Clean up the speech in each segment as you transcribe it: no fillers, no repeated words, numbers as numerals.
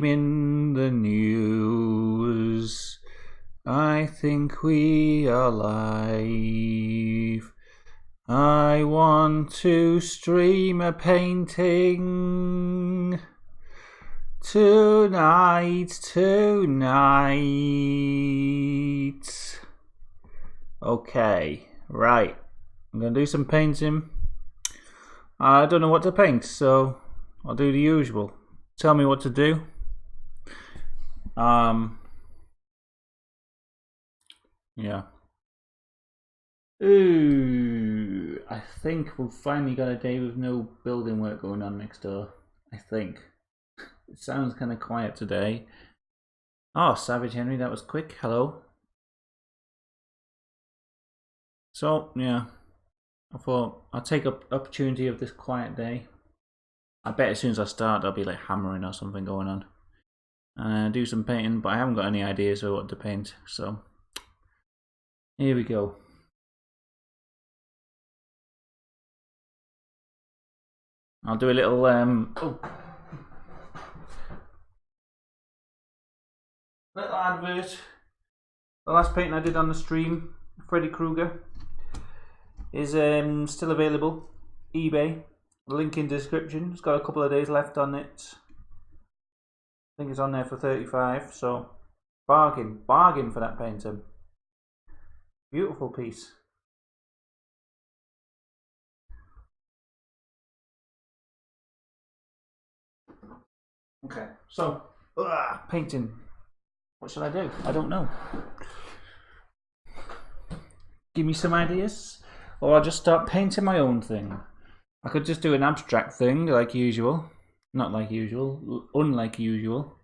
in the news. I think we are live. I want to stream a painting tonight. Okay, right. I'm gonna do some painting. I don't know what to paint, so I'll do the usual. Tell me what to do. Yeah. Ooh, I think we've finally got a day with no building work going on next door. I think. It sounds kind of quiet today. Oh, Savage Henry, that was quick. Hello. So, yeah. I thought I'll take up opportunity of this quiet day. I bet as soon as I start, there'll be like hammering or something going on. And do some painting, but I haven't got any ideas of what to paint. So, here we go. I'll do a little little advert. The last painting I did on the stream, Freddy Krueger, is still available. eBay, link in description. It's got a couple of days left on it. I think it's on there for 35, so bargain for that painting. Beautiful piece. Okay, so painting. What should I do? I don't know. Give me some ideas, or I'll just start painting my own thing. I could just do an abstract thing like usual. Not like usual, unlike usual.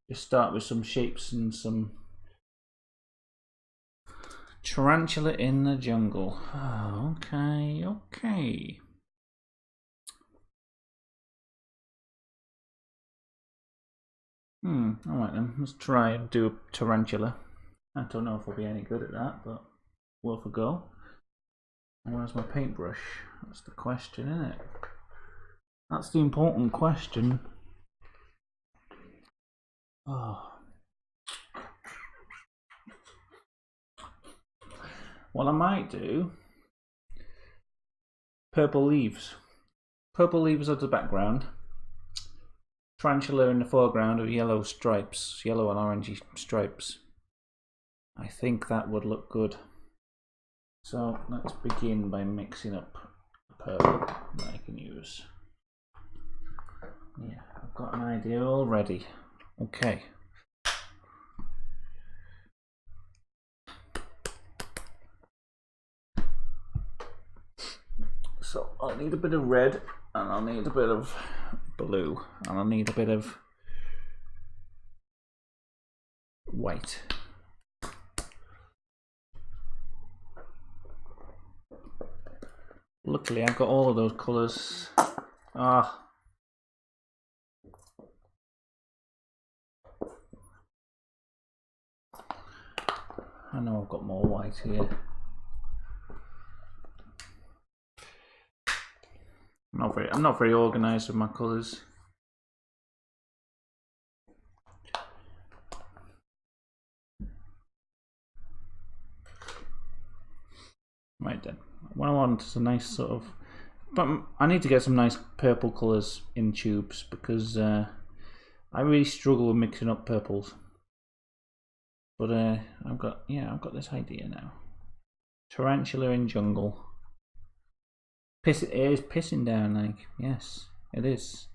Just start with some shapes and some tarantula in the jungle. Oh, okay. Alright then, let's try and do a tarantula. I don't know if I'll be any good at that, but worth a go. And where's my paintbrush? That's the question, isn't it? That's the important question. Oh. What I might do, purple leaves. Purple leaves are the background. Tarantula in the foreground with yellow stripes, yellow and orangey stripes. I think that would look good. So let's begin by mixing up purple that I can use. Yeah, I've got an idea already. Okay. So I'll need a bit of red, and I'll need a bit of blue, and I'll need a bit of white. Luckily, I've got all of those colours. I know I've got more white here. I'm not very organised with my colours. Right then, what I want is a nice sort of, but I need to get some nice purple colours in tubes because I really struggle with mixing up purples. But I've got this idea now. Tarantula in jungle. It is pissing down, like, yes, it is.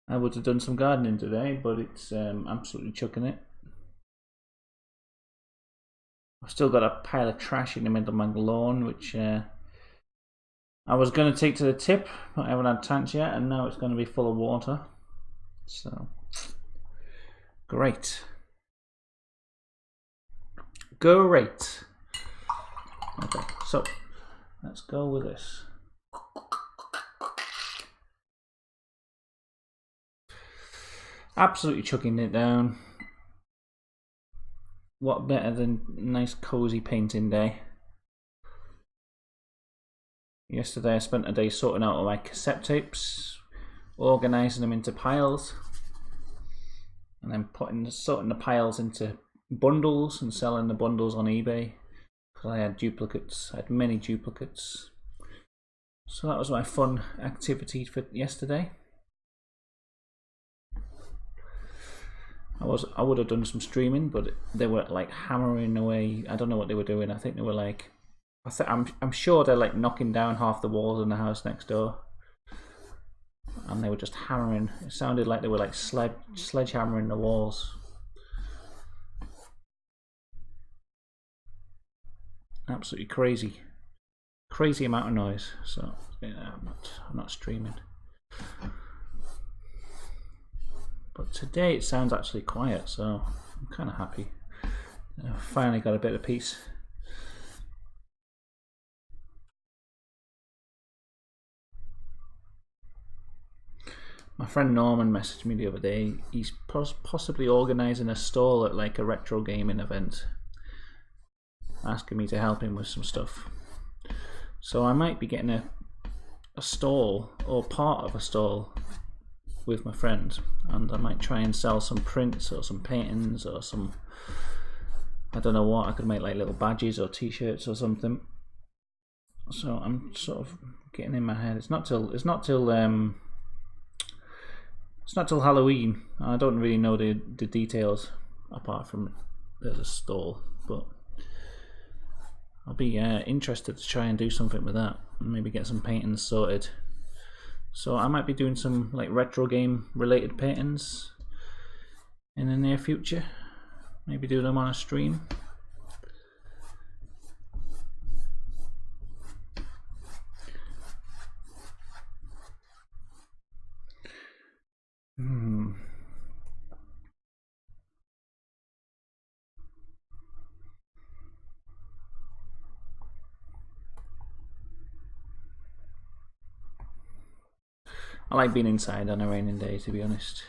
I would have done some gardening today, but it's absolutely chucking it. I've still got a pile of trash in the middle of my lawn, which I was going to take to the tip, but I haven't had chance yet, and now it's going to be full of water. So, great. Okay, so let's go with this. Absolutely chucking it down. What better than a nice cozy painting day? Yesterday I spent a day sorting out all my cassette tapes, organising them into piles. and then sorting the piles into bundles and selling the bundles on eBay. Because I had duplicates, I had many duplicates. So that was my fun activity for yesterday. I would have done some streaming, but they were like hammering away. I don't know what they were doing. I think they were like, I'm sure they're like knocking down half the walls in the house next door, and they were just hammering. It sounded like they were like sledgehammering the walls. Absolutely crazy amount of noise. So yeah, I'm not streaming. But today it sounds actually quiet, so I'm kind of happy. I finally got a bit of peace. My friend Norman messaged me the other day. He's possibly organising a stall at like a retro gaming event, asking me to help him with some stuff. So I might be getting a stall or part of a stall with my friend, and I might try and sell some prints or some paintings or some, I don't know what. I could make like little badges or t-shirts or something. So I'm sort of getting in my head. It's not till Halloween. I don't really know the details apart from there's a stall, but I'll be interested to try and do something with that and maybe get some paintings sorted. So I might be doing some like retro game related paintings in the near future. Maybe do them on a stream. I like being inside on a raining day, to be honest.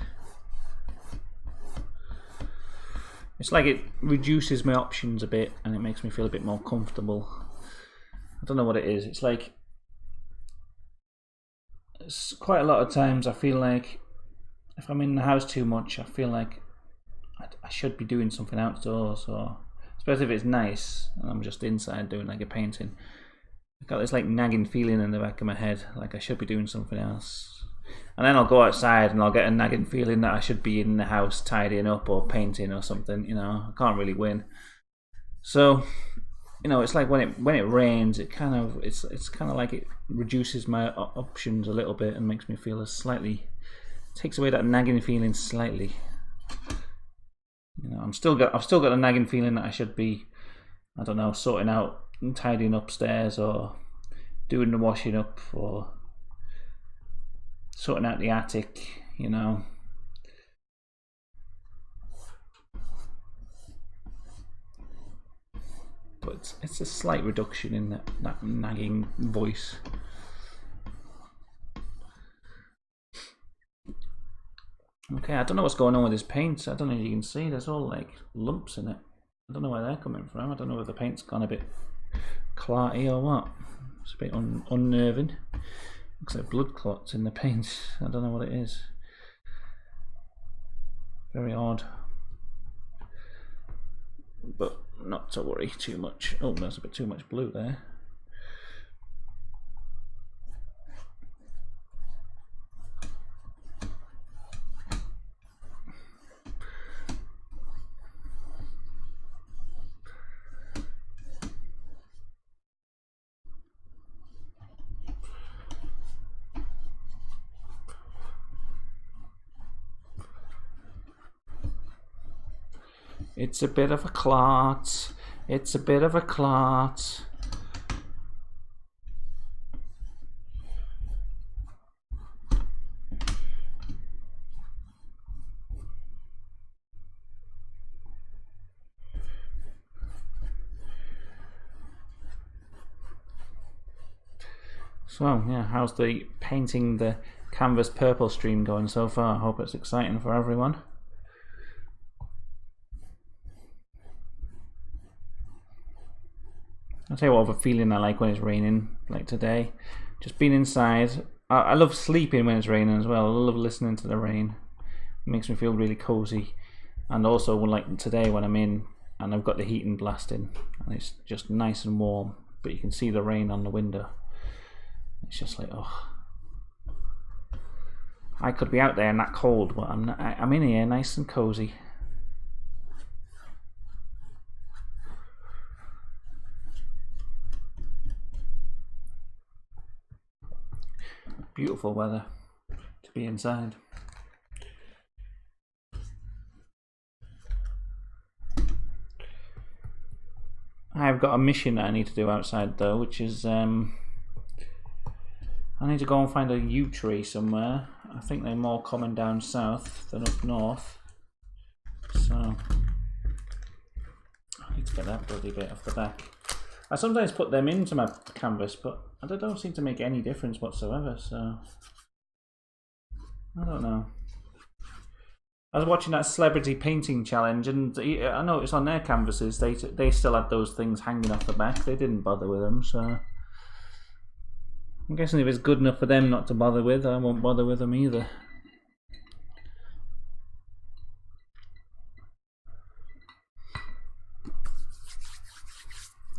It's like it reduces my options a bit and it makes me feel a bit more comfortable. I don't know what it is. It's like quite a lot of times I feel like if I'm in the house too much, I feel like I should be doing something outdoors, or especially if it's nice and I'm just inside doing like a painting. I've got this like nagging feeling in the back of my head, like I should be doing something else. And then I'll go outside and I'll get a nagging feeling that I should be in the house tidying up or painting or something. You know, I can't really win. So, you know, it's like when it rains, it's kind of like it reduces my options a little bit and makes me feel takes away that nagging feeling slightly. You know, I've still got a nagging feeling that I should be, I don't know, sorting out and tidying upstairs or doing the washing up or sorting out the attic, you know. But it's a slight reduction in that nagging voice. Okay, I don't know what's going on with this paint. I don't know if you can see, there's all like lumps in it. I don't know where they're coming from. I don't know if the paint's gone a bit clarty or what. It's a bit unnerving. Looks like blood clots in the paint. I don't know what it is. Very odd. But not to worry too much. Oh, there's a bit too much blue there. It's a bit of a clot. It's a bit of a clot. So yeah, how's the painting the canvas purple stream going so far? I hope it's exciting for everyone. I'll tell you what other feeling I like when it's raining, like today. Just being inside. I love sleeping when it's raining as well. I love listening to the rain. makes me feel really cozy. And also, like today when I'm in and I've got the heating blasting and it's just nice and warm, but you can see the rain on the window. It's just like, oh, I could be out there in that cold, but I'm in here nice and cozy. Beautiful weather to be inside. I've got a mission that I need to do outside though, which is I need to go and find a yew tree somewhere. I think they're more common down south than up north, so I need to get that bloody bit off the back. I sometimes put them into my canvas, but they don't seem to make any difference whatsoever, so I don't know. I was watching that celebrity painting challenge, and I noticed on their canvases they still had those things hanging off the back. They didn't bother with them, so I'm guessing if it's good enough for them not to bother with, I won't bother with them either.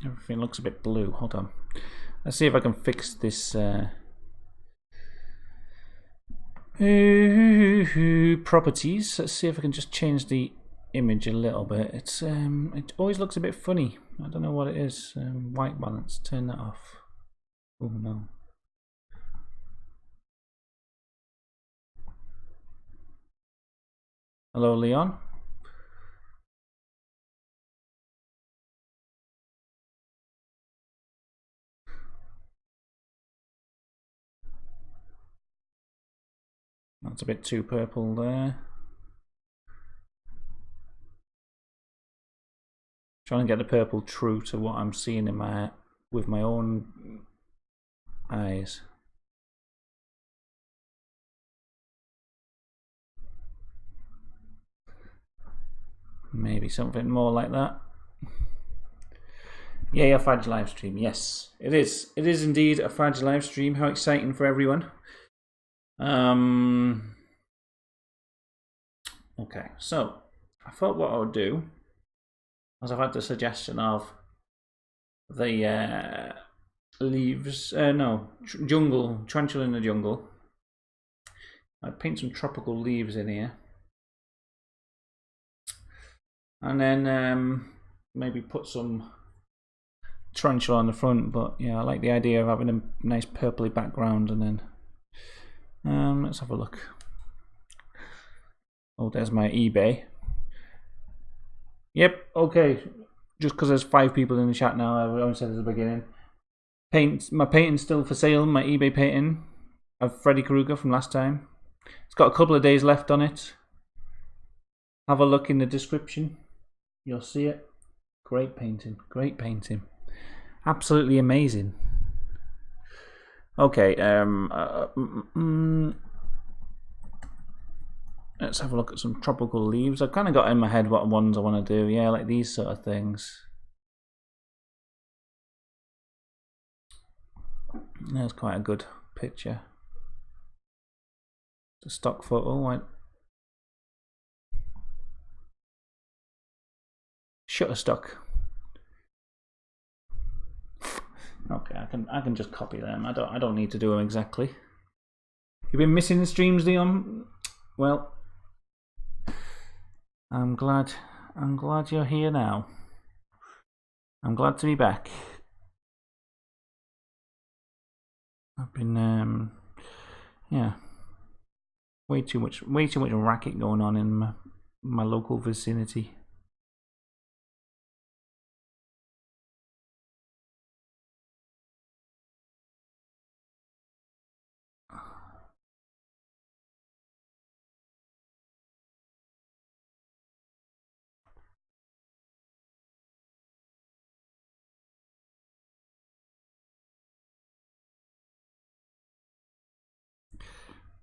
Everything looks a bit blue. Hold on. Let's see if I can fix this properties. Let's see if I can just change the image a little bit. It always looks a bit funny. I don't know what it is. White balance. Turn that off. Oh no. Hello, Leon. That's a bit too purple there. Trying to get the purple true to what I'm seeing with my own eyes. Maybe something more like that. Yeah, a fragile live stream. Yes, it is. It is indeed a fragile live stream. How exciting for everyone. Okay, so I thought what I would do, as I've had the suggestion of the leaves, jungle, tarantula in the jungle. I'd paint some tropical leaves in here. And then maybe put some tarantula on the front, but yeah, I like the idea of having a nice purpley background. And then let's have a look. Oh, there's my eBay. Yep, okay. Just because there's 5 people in the chat now, I've only said at the beginning. My painting's still for sale, my eBay painting of Freddy Krueger from last time. It's got a couple of days left on it. Have a look in the description. You'll see it. Great painting, great painting. Absolutely amazing. Okay, let's have a look at some tropical leaves. I've kind of got in my head what ones I want to do. Yeah, like these sort of things. That's quite a good picture. It's a stock photo. Shutterstock. Okay, I can just copy them. I don't need to do them exactly. You've been missing the streams, Leon. Well, I'm glad you're here now. I'm glad to be back. I've been yeah, way too much racket going on in my local vicinity.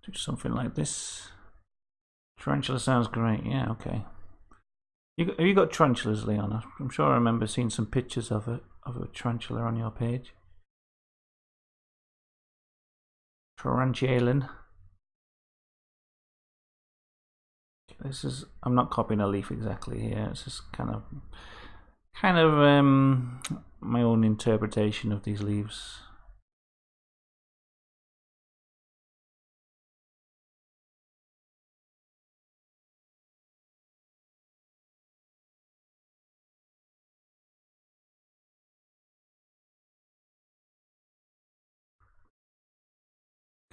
Do something like this. Tarantula sounds great. Yeah, okay. Have you got tarantulas, Leon? I'm sure I remember seeing some pictures of a tarantula on your page. Tarantulan. This is, I'm not copying a leaf exactly here. It's just kind of my own interpretation of these leaves.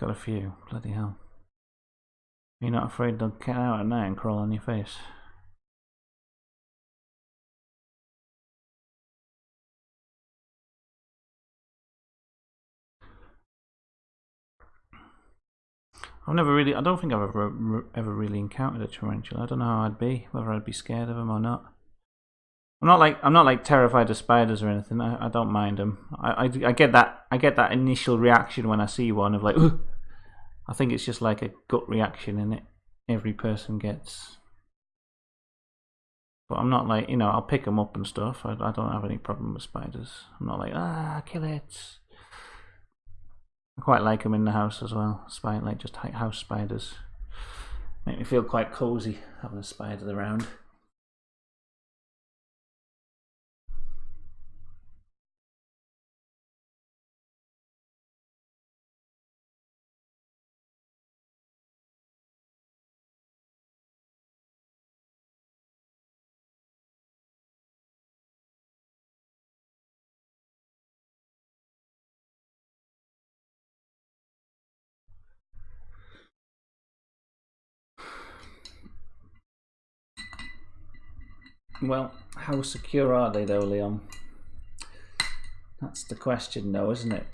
Got a few, bloody hell. You're not afraid they'll get out at night and crawl on your face? I don't think I've ever really encountered a tarantula. I don't know how I'd be, whether I'd be scared of them or not. I'm not like terrified of spiders or anything. I don't mind them. I get that initial reaction when I see one of like, ugh! I think it's just like a gut reaction in it. Every person gets. But I'm not like, I'll pick them up and stuff. I don't have any problem with spiders. I'm not like, kill it. I quite like them in the house as well. Like just house spiders. Make me feel quite cozy having a spider around. Well, how secure are they though, Leon? That's the question though, isn't it?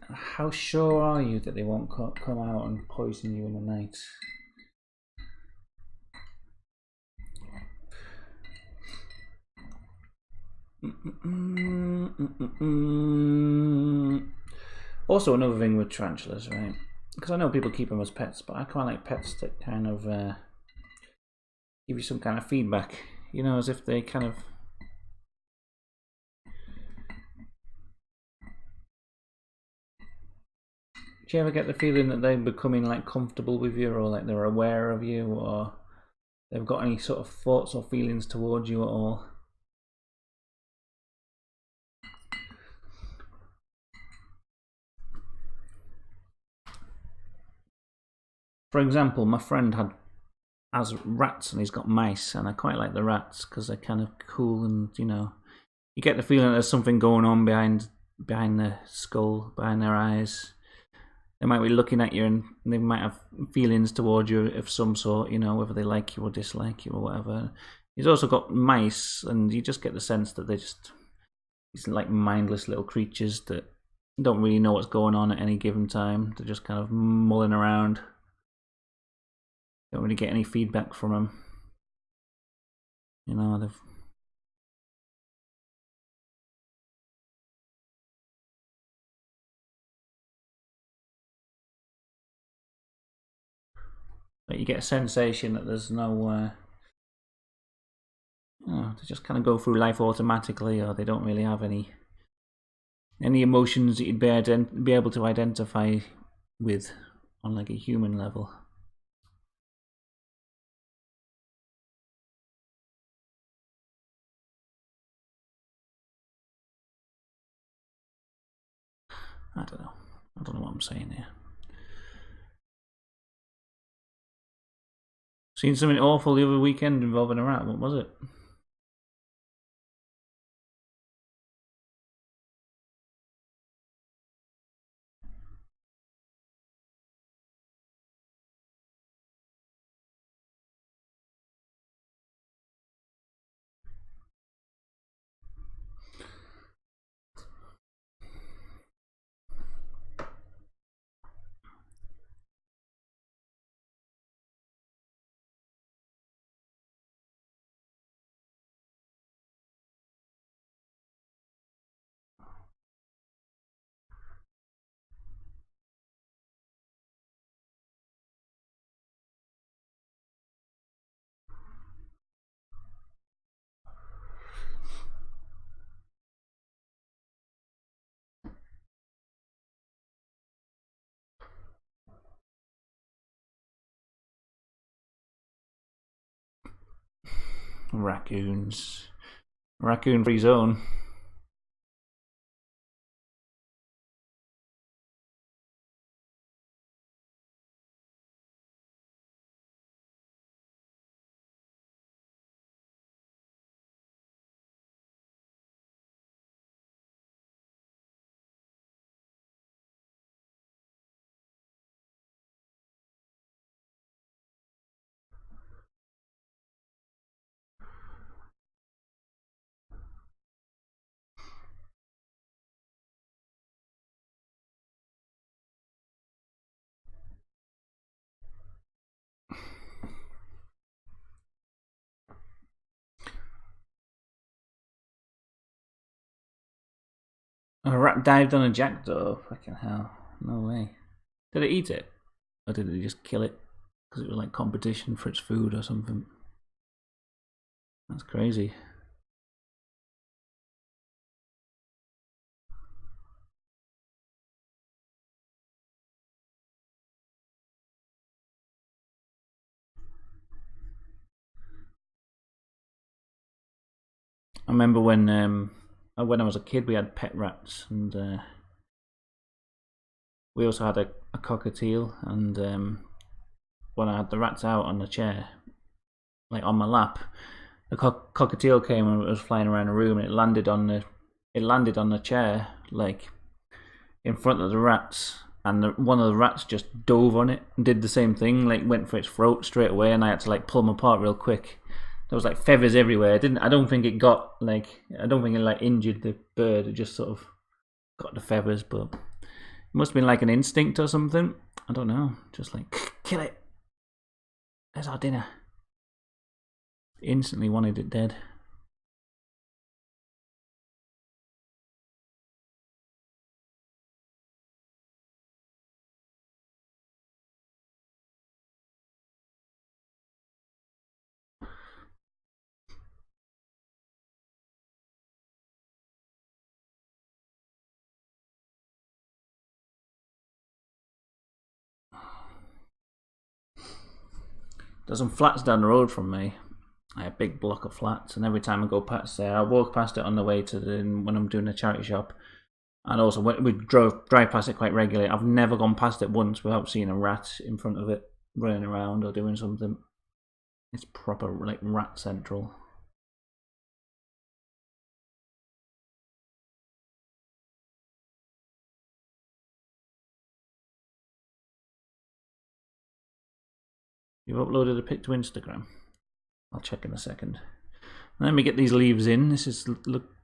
How sure are you that they won't come out and poison you in the night? Also, another thing with tarantulas, right? Because I know people keep them as pets, but I quite like pets that kind of give you some kind of feedback. As if they kind of. Do you ever get the feeling that they're becoming like comfortable with you, or like they're aware of you, or they've got any sort of thoughts or feelings towards you at all? For example, my friend has rats and he's got mice, and I quite like the rats because they're kind of cool, and you get the feeling there's something going on behind the skull, behind their eyes. They might be looking at you, and they might have feelings towards you of some sort, whether they like you or dislike you or whatever. He's also got mice, and you just get the sense that these like mindless little creatures that don't really know what's going on at any given time. They're just kind of mulling around. Don't really get any feedback from them. They've. But you get a sensation that there's no. They just kind of go through life automatically, or they don't really have any emotions that you'd be able to identify with on like a human level. I don't know what I'm saying here. Seen something awful the other weekend involving a rat. What was it? Raccoons. Raccoon free zone. A rat dived on a jackdaw. Fucking hell. No way. Did it eat it? Or did it just kill it? Because it was like competition for its food or something. That's crazy. I remember when I was a kid, we had pet rats, and we also had a cockatiel. And when I had the rats out on the chair, like on my lap, the cockatiel came and it was flying around the room, and it landed on the chair, like in front of the rats. And one of the rats just dove on it and did the same thing, like went for its throat straight away, and I had to like pull them apart real quick. There was like feathers everywhere. I don't think it like injured the bird. It just sort of got the feathers, but it must have been like an instinct or something. I don't know. Just like, kill it. There's our dinner. Instantly wanted it dead. There's some flats down the road from me. I have a big block of flats, and every time I go past there, I walk past it on the way to when I'm doing a charity shop. And also, we drive past it quite regularly. I've never gone past it once without seeing a rat in front of it running around or doing something. It's proper like rat central. You've uploaded a pic to Instagram. I'll check in a second. Let me get these leaves in. This is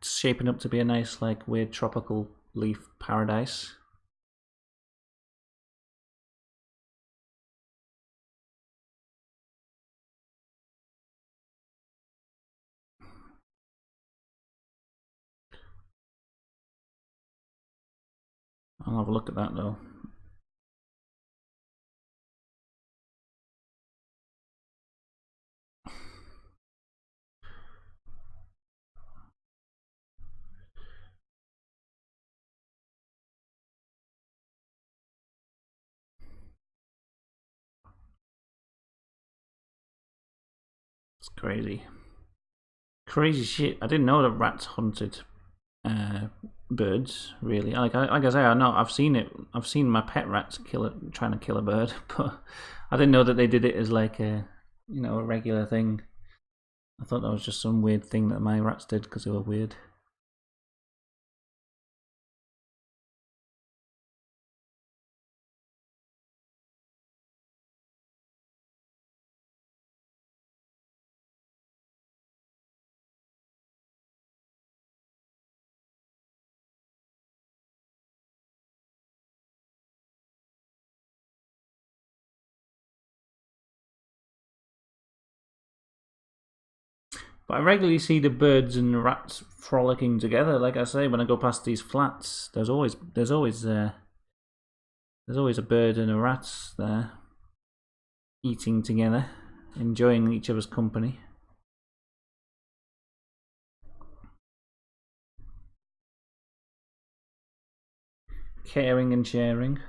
shaping up to be a nice, like, weird tropical leaf paradise. I'll have a look at that though. It's crazy. Crazy shit. I didn't know that rats hunted birds. Really, like I say, I know I've seen it. I've seen my pet rats trying to kill a bird, but I didn't know that they did it as like a regular thing. I thought that was just some weird thing that my rats did because they were weird. But I regularly see the birds and the rats frolicking together. Like I say, when I go past these flats, there's always a bird and a rat there, eating together, enjoying each other's company. Caring and sharing.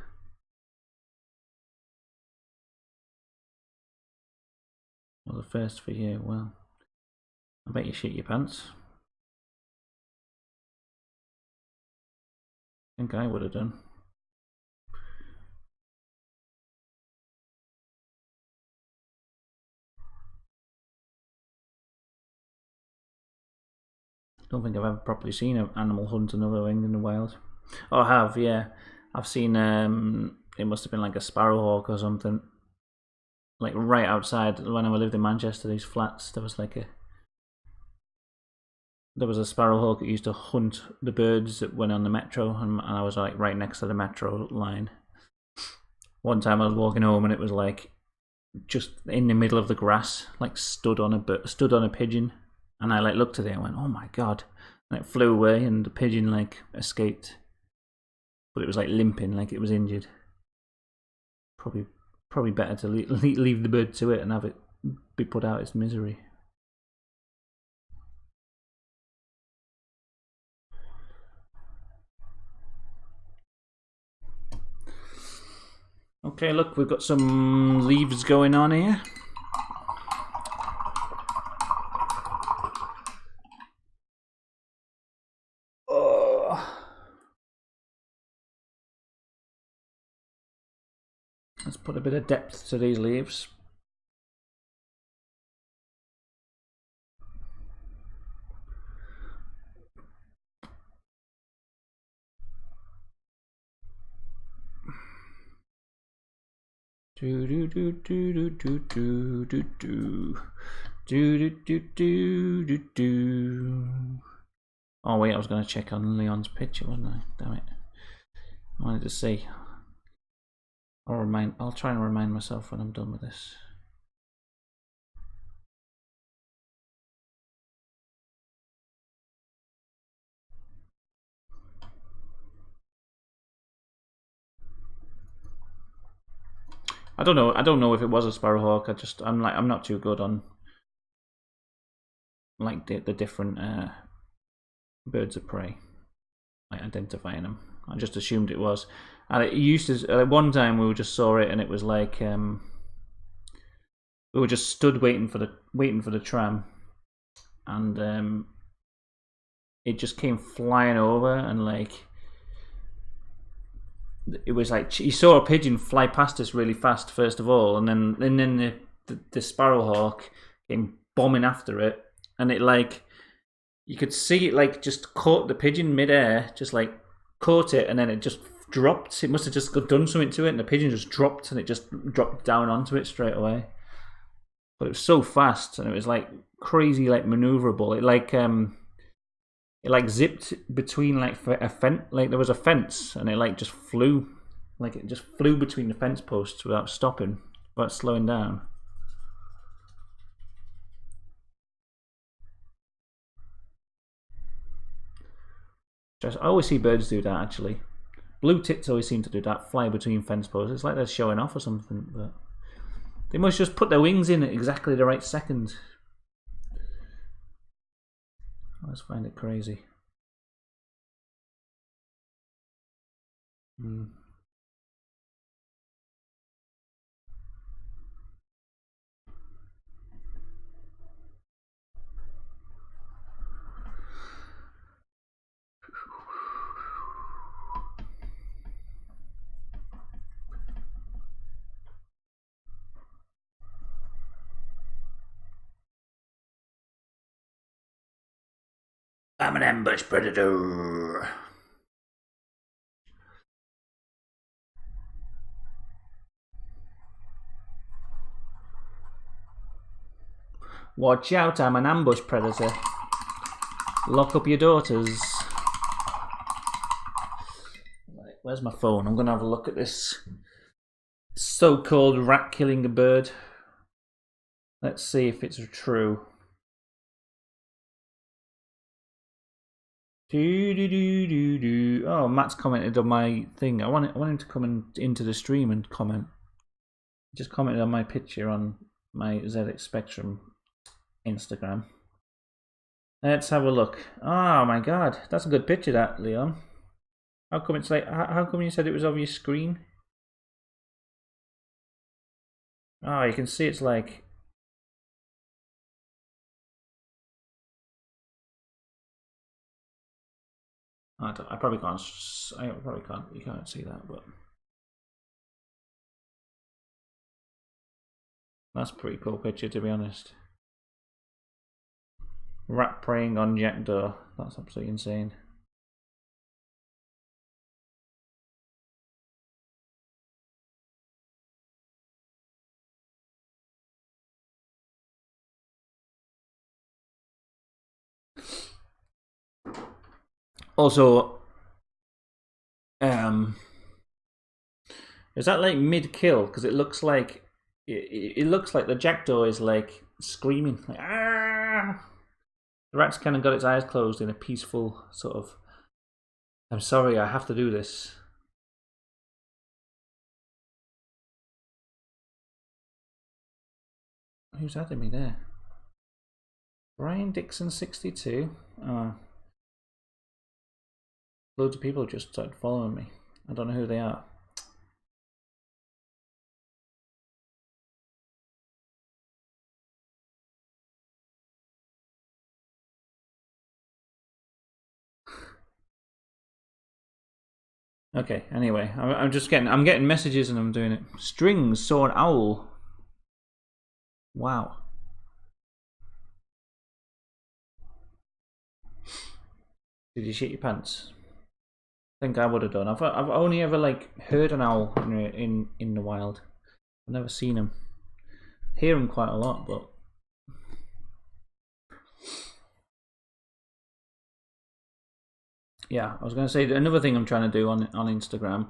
Well, the first for you, well. I bet you shit your pants. I think I would have done. Don't think I've ever properly seen an animal hunt another thing in the wild. Oh, I have, yeah. I've seen, it must have been like a sparrowhawk or something. Like right outside, when I lived in Manchester, these flats, there was a sparrowhawk that used to hunt the birds that went on the metro, and I was like right next to the metro line. One time I was walking home and it was like just in the middle of the grass, like stood on a pigeon, and I like looked at it and went, "Oh my god!" And it flew away, and the pigeon like escaped, but it was like limping, like it was injured. Probably better to leave the bird to it and have it be put out its misery. Okay, look, we've got some leaves going on here. Let's put a bit of depth to these leaves. Do do do do do do do do do do do do do do. Oh wait, I was going to check on Leon's picture, wasn't I? Damn it! I wanted to see. I'll try and remind myself when I'm done with this. I don't know if it was a sparrowhawk. I'm not too good on like the different birds of prey, like identifying them. I just assumed it was. And it used to. One time we just saw it, and it was like we were just stood waiting for the tram, and it just came flying over, and like it was like you saw a pigeon fly past us really fast first of all, and then the sparrowhawk came bombing after it, and it like you could see it like just caught the pigeon midair, just like caught it, and then it just dropped. It must have just done something to it, and the pigeon just dropped, and it just dropped down onto it straight away. But it was so fast, and it was like crazy, like maneuverable. It like zipped between like a fence, like there was a fence, and it like just flew, like it just flew between the fence posts without stopping, without slowing down. I always see birds do that actually. Blue tits always seem to do that, fly between fence posts. It's like they're showing off or something, but they must just put their wings in at exactly the right second. I just find it crazy. I'm an ambush predator. Watch out, I'm an ambush predator. Lock up your daughters. Right, where's my phone? I'm going to have a look at this so-called rat killing a bird. Let's see if it's true. Oh, Matt's commented on my thing. I want him to come into the stream and comment. He just commented on my picture on my ZX Spectrum Instagram. Let's have a look. Oh my god, that's a good picture, that, Leon. How come it's like? How come you said it was off your screen? Oh, you can see it's like I probably can't. I probably can't. You can't see that, but that's a pretty cool picture, to be honest. Rat preying on jackdaw. That's absolutely insane. Also, is that like mid-kill? Because it looks like it looks like the jackdaw is like screaming, like ah. The rat's kind of got its eyes closed in a peaceful sort of. I'm sorry, I have to do this. Who's adding me there? Brian Dixon 62. Loads of people just started following me. I don't know who they are. Okay. Anyway, I'm getting messages and I'm doing it. Strings saw an owl. Wow. Did you shit your pants? I think I would have done. I've only ever like heard an owl in the wild. I've never seen them. Hear them quite a lot, but yeah, I was going to say another thing I'm trying to do on Instagram.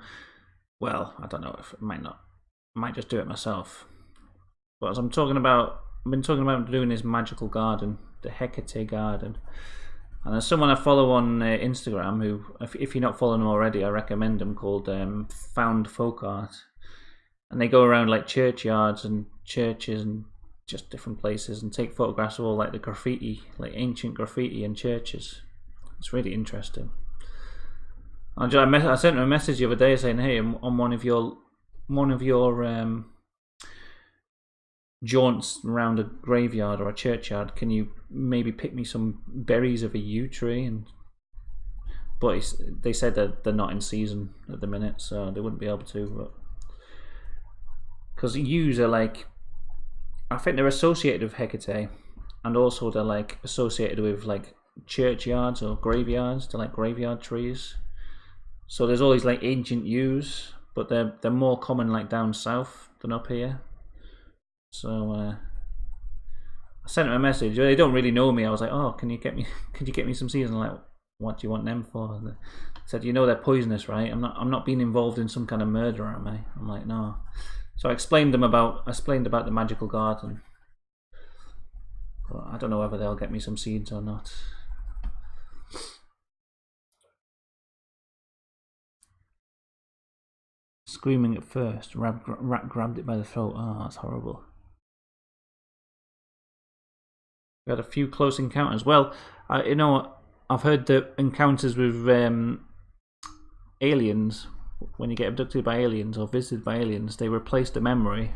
Well, I don't know if it might not. I might just do it myself. But as I've been talking about doing this magical garden, the Hecate garden. And there's someone I follow on Instagram who, if you're not following them already, I recommend them, called Found Folk Art. And they go around like churchyards and churches and just different places and take photographs of all like the graffiti, like ancient graffiti in churches. It's really interesting. I sent him a message the other day saying, "Hey, I'm on one of your jaunts around a graveyard or a churchyard. Can you maybe pick me some berries of a yew tree?" But they said that they're not in season at the minute, so they wouldn't be able to. Because yews are like, I think they're associated with Hecate, and also they're like associated with like churchyards or graveyards. They're like graveyard trees. So there's all these like ancient yews, but they're more common like down south than up here. So I sent them a message. They don't really know me. I was like, "Oh, could you get me some seeds?" And like, "What do you want them for?" And they said, "You know they're poisonous, right? I'm not being involved in some kind of murder, am I?" I'm like, "No." So I explained about the magical garden. But I don't know whether they'll get me some seeds or not. Screaming at first, rat grabbed it by the throat. Oh, that's horrible. We had a few close encounters. Well, I've heard that encounters with aliens, when you get abducted by aliens or visited by aliens, they replace the memory.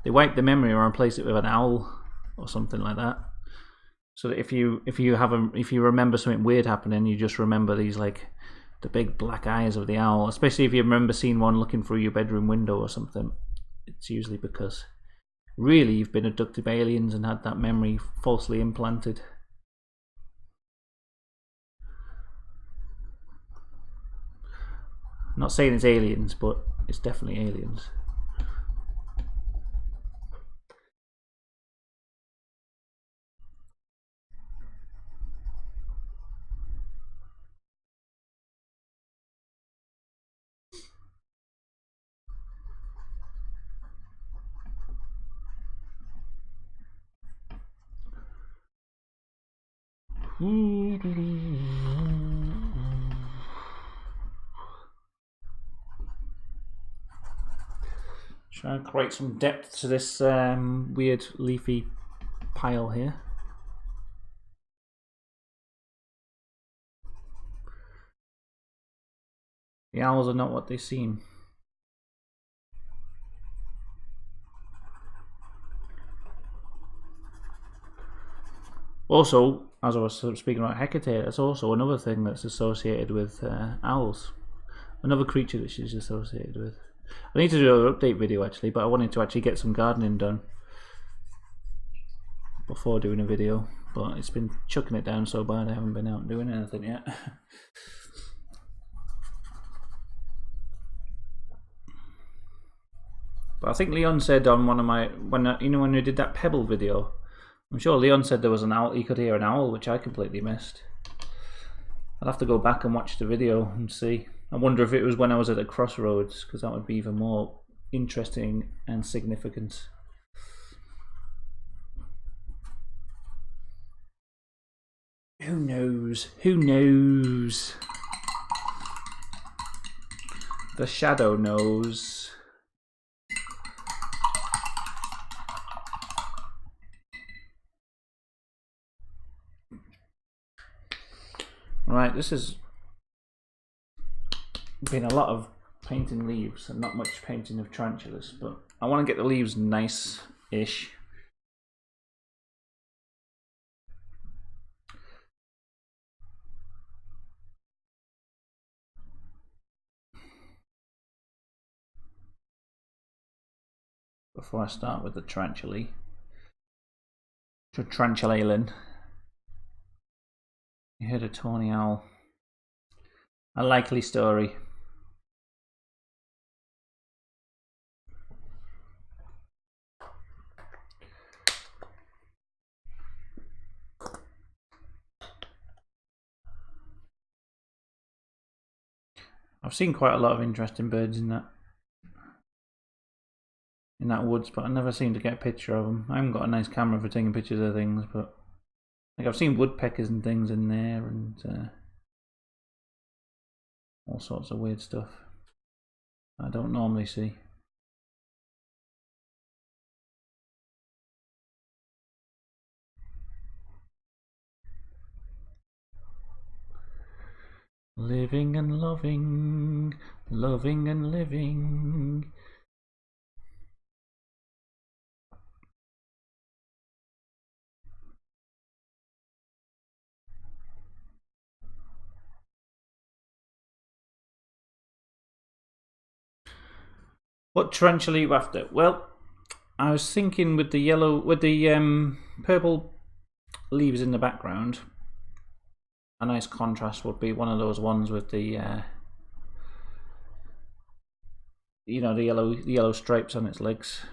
They wipe the memory or replace it with an owl or something like that. So that if you remember something weird happening, you just remember these like the big black eyes of the owl. Especially if you remember seeing one looking through your bedroom window or something. It's usually because really you've been abducted by aliens and had that memory falsely implanted. I'm not saying it's aliens, but it's definitely aliens. Try and create some depth to this weird leafy pile here. The owls are not what they seem. Also, as I was speaking about Hecate, that's also another thing that's associated with owls. Another creature that she's associated with. I need to do an update video actually, but I wanted to actually get some gardening done before doing a video. But it's been chucking it down so bad I haven't been out doing anything yet. But I think Leon said on one of my when we did that pebble video, I'm sure Leon said there was an owl. He could hear an owl, which I completely missed. I'd have to go back and watch the video and see. I wonder if it was when I was at the crossroads, because that would be even more interesting and significant. Who knows? Who knows? The shadow knows. Right, this has been a lot of painting leaves and not much painting of tarantulas, but I want to get the leaves nice-ish. Before I start with the tarantulae. Tarantulalin. You heard a tawny owl. A likely story. I've seen quite a lot of interesting birds in that woods, but I never seem to get a picture of them. I haven't got a nice camera for taking pictures of things, but like I've seen woodpeckers and things in there, and all sorts of weird stuff I don't normally see. Living and loving, loving and living. What tarantula are you after? Well, I was thinking with the purple leaves in the background, a nice contrast would be one of those ones with the the yellow stripes on its legs.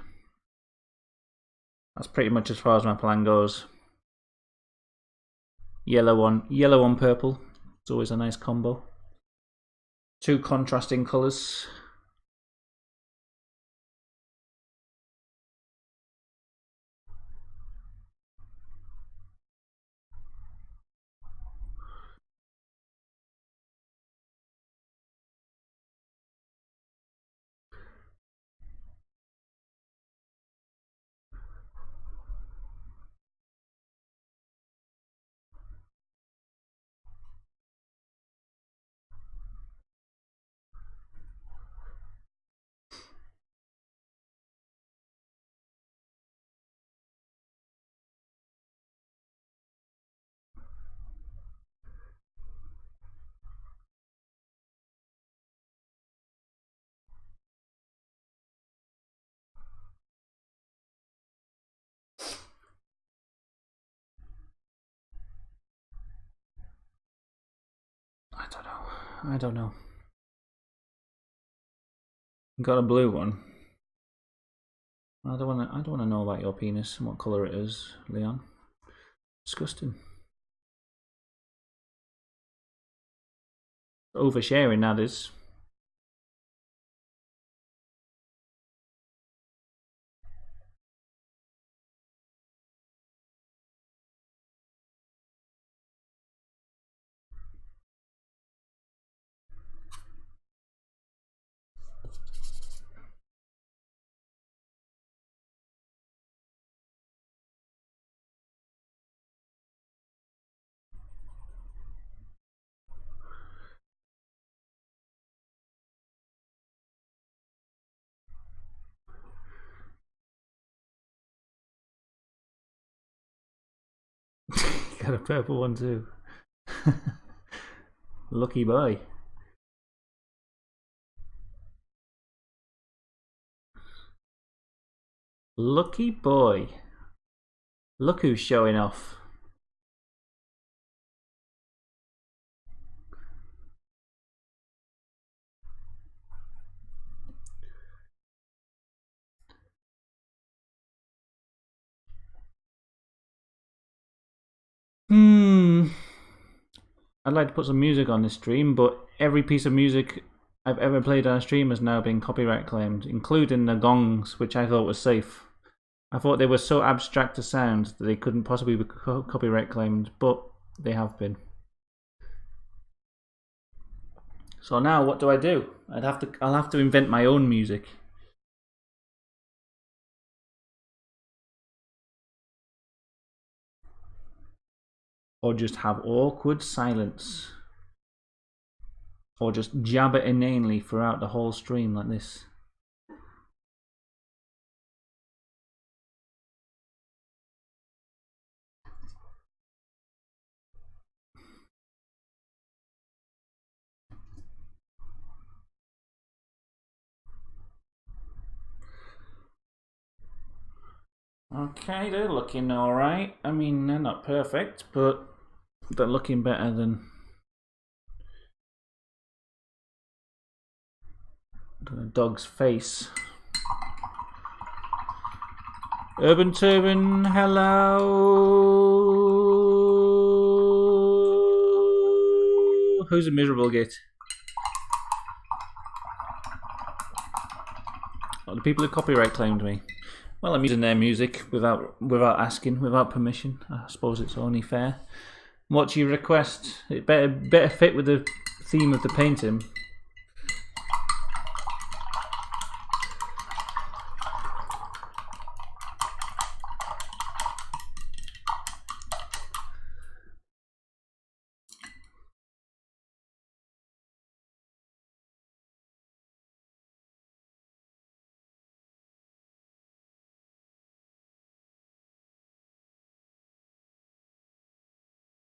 That's pretty much as far as my plan goes. Yellow on purple. It's always a nice combo. Two contrasting colours. I don't know. Got a blue one. I don't want to know about your penis and what colour it is, Leon. Disgusting. Oversharing, that is. got a purple one too. Lucky boy. Lucky boy. Look who's showing off. I'd like to put some music on this stream, but every piece of music I've ever played on a stream has now been copyright claimed, including the gongs, which I thought was safe. I thought they were so abstract a sound that they couldn't possibly be copyright claimed, but they have been. So now what do I do? I'll have to invent my own music. Or just have awkward silence. Or just jabber inanely throughout the whole stream like this. Okay, they're looking alright. I mean, they're not perfect, but they're looking better than a dog's face. Urban Turban, hello. Who's a miserable git? Oh, the people who copyright claimed me. Well, I'm using their music without asking, without permission. I suppose it's only fair. What's your request? It better fit with the theme of the painting.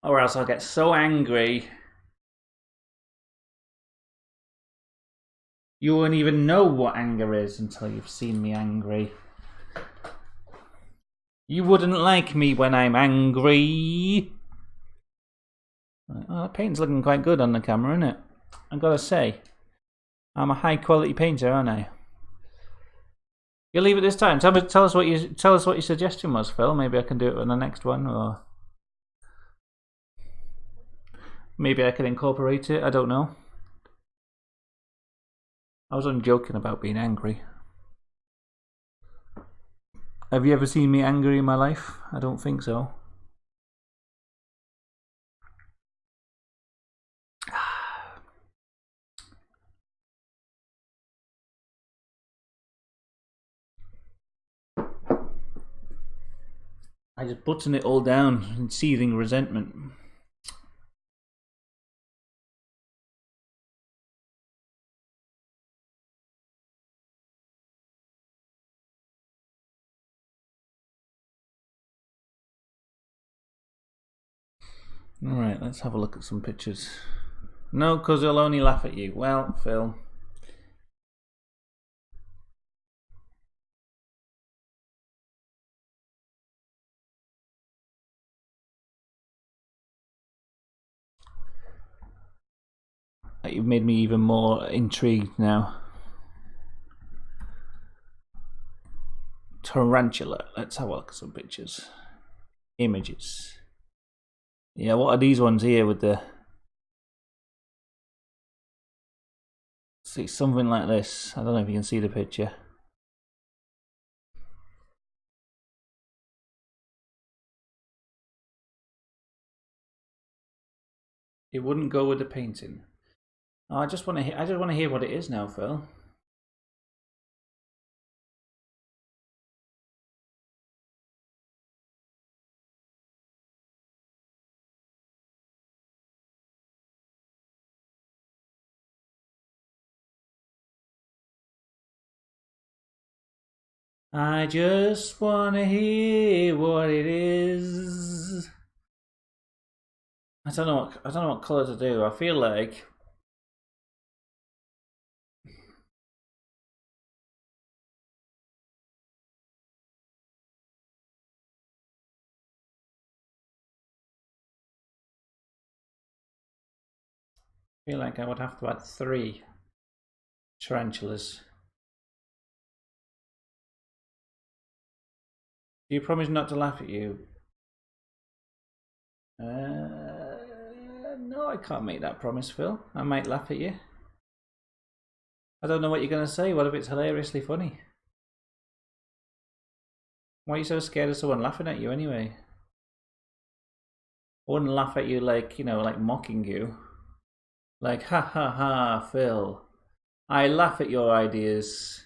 Or else I'll get so angry. You won't even know what anger is until you've seen me angry. You wouldn't like me when I'm angry. Oh, that paint's looking quite good on the camera, isn't it? I gotta say, I'm a high quality painter, aren't I? You leave it this time. Tell us what your suggestion was, Phil. Maybe I can do it on the next one, or maybe I can incorporate it. I don't know. I was only joking about being angry. Have you ever seen me angry in my life? I don't think so. I just button it all down in seething resentment. Alright, let's have a look at some pictures. No, because he'll only laugh at you. Well, Phil. You've made me even more intrigued now. Tarantula. Let's have a look at some pictures. Images. Yeah, what are these ones here with the... See, something like this. I don't know if you can see the picture. It wouldn't go with the painting. Oh, I just want to hear what it is now, Phil. I just want to hear what it is. I don't know what colour to do. I feel like I would have to add 3 tarantulas. Do you promise not to laugh at you? No, I can't make that promise, Phil. I might laugh at you. I don't know what you're going to say. What if it's hilariously funny? Why are you so scared of someone laughing at you anyway? I wouldn't laugh at you like, like mocking you. Like, ha ha ha, Phil. I laugh at your ideas.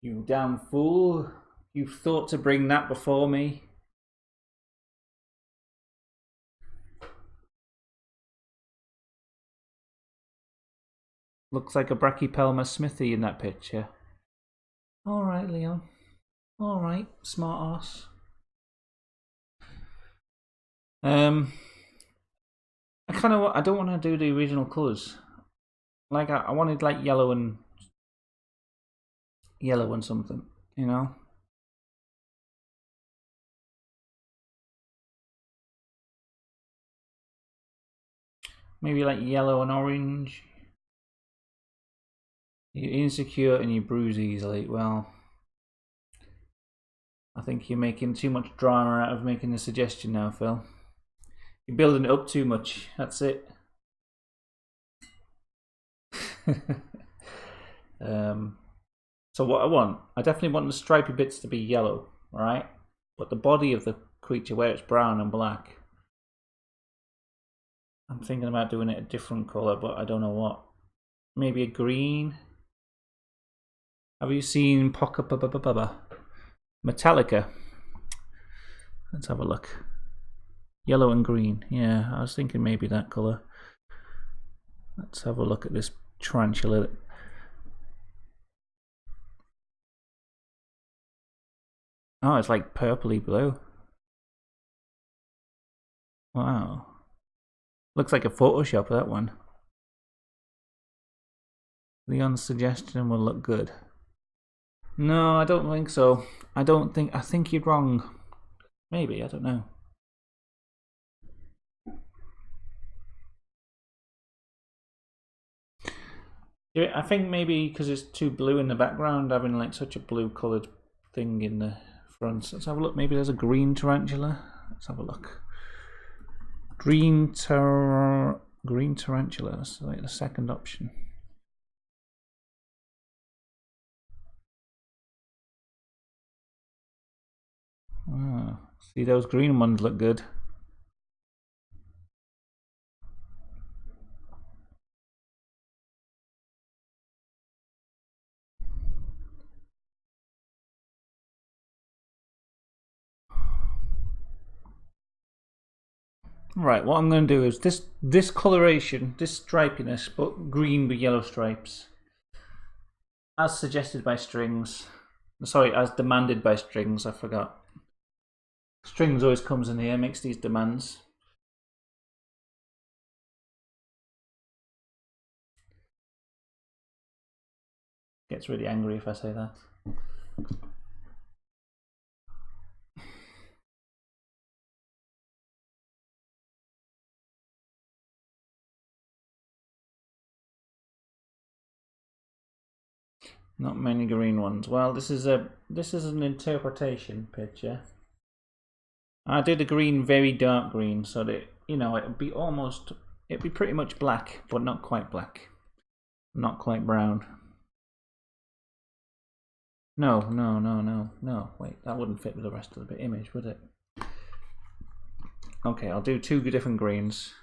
You damn fool. You thought to bring that before me. Looks like a Brachypelma smithy in that picture. Alright, Leon. Alright, smart ass. I don't want to do the original colours. Like I wanted like yellow and something, you know. Maybe like yellow and orange. You're insecure and you bruise easily. Well, I think you're making too much drama out of making the suggestion now, Phil. You're building it up too much. That's it. So what I definitely want the stripy bits to be yellow, right? But the body of the creature, where it's brown and black, I'm thinking about doing it a different colour, but I don't know what. Maybe a green. Have you seen Metallica? Let's have a look. Yellow and green. Yeah, I was thinking maybe that colour. Let's have a look at this tarantula. Oh, it's like purpley blue. Wow. Looks like a Photoshop, that one. Leon's suggestion will look good. No, I don't think so. I think you're wrong. Maybe, I don't know. I think maybe because it's too blue in the background, having like such a blue coloured thing in the front. Let's have a look. Maybe there's a green tarantula. Let's have a look. Green tarantula. That's like the second option. Ah, see, those green ones look good. Right, what I'm going to do is this coloration, this stripiness, but green with yellow stripes, as suggested by Strings. Sorry, as demanded by Strings. I forgot. Strings always comes in here, makes these demands. Gets really angry if I say that. Not many green ones. Well, this is an interpretation picture. I did a green, very dark green, so that it'd be pretty much black, but not quite black, not quite brown. No. Wait, that wouldn't fit with the rest of the image, would it? Okay, I'll do 2 different greens.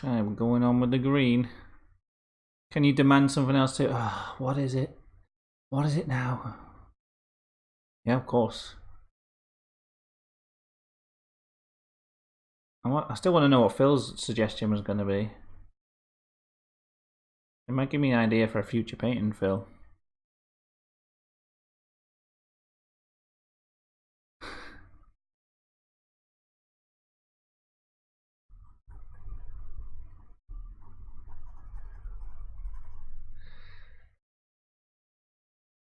Okay, we're going on with the green. Can you demand something else too? What is it? What is it now? Yeah, of course. I still want to know what Phil's suggestion was going to be. It might give me an idea for a future painting, Phil.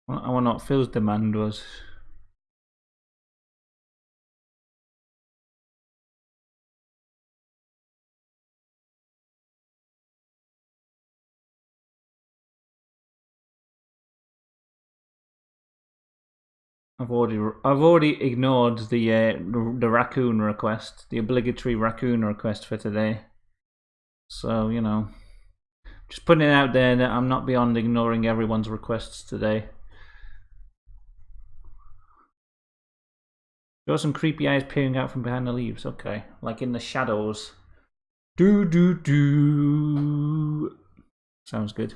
I wonder what Phil's demand was. I've already ignored the raccoon request, the obligatory raccoon request for today. So, you know, just putting it out there that I'm not beyond ignoring everyone's requests today. There are some creepy eyes peering out from behind the leaves. Okay, like in the shadows. Do do do. Sounds good.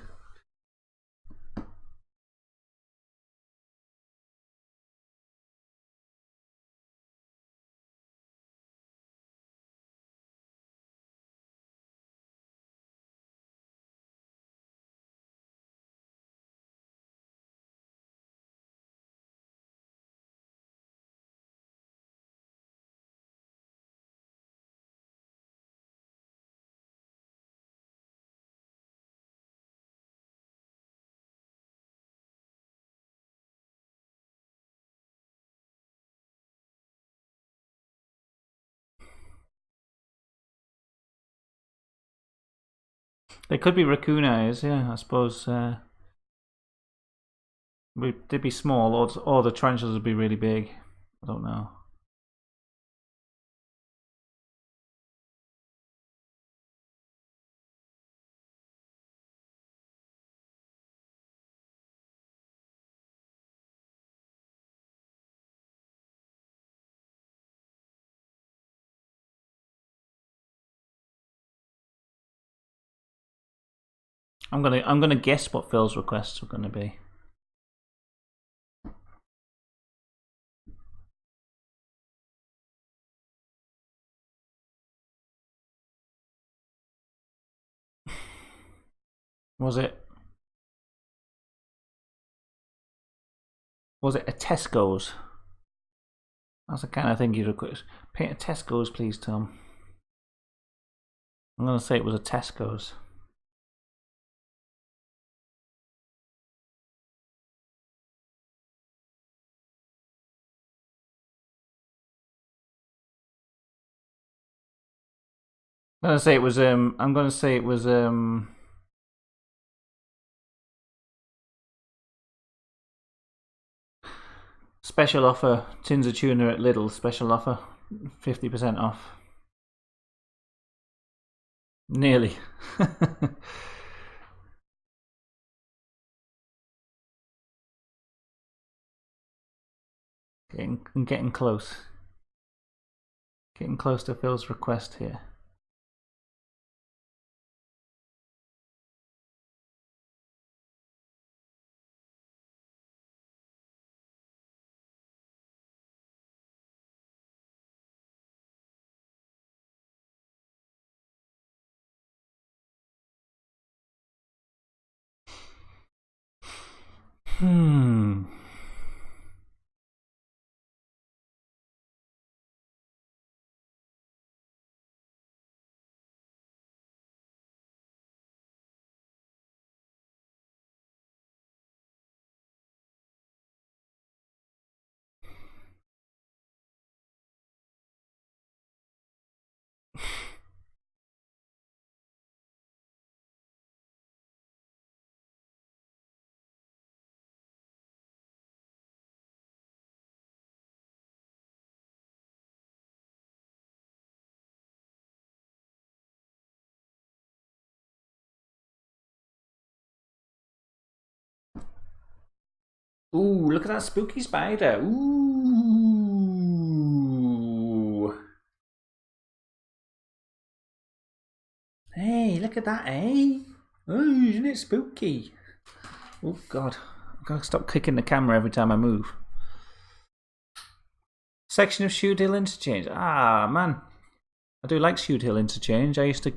They could be raccoon eyes, yeah, I suppose. They'd be small, or the tarantulas would be really big. I don't know. I'm gonna guess what Phil's requests are gonna be. Was it a Tesco's? That's the kind of thing you'd request. Paint a Tesco's, please, Tom. I'm gonna say it was a Tesco's. I'm gonna say it was I'm gonna say it was special offer, tins of tuna at Lidl, special offer, 50% off. Nearly. getting close. Getting close to Phil's request here. Ooh, look at that spooky spider. Ooh. Hey, look at that, eh? Oh, isn't it spooky? Oh, God. gotta stop kicking the camera every time I move. Section of Shoot Hill Interchange. Ah, man. I do like Shoot Hill Interchange. I used to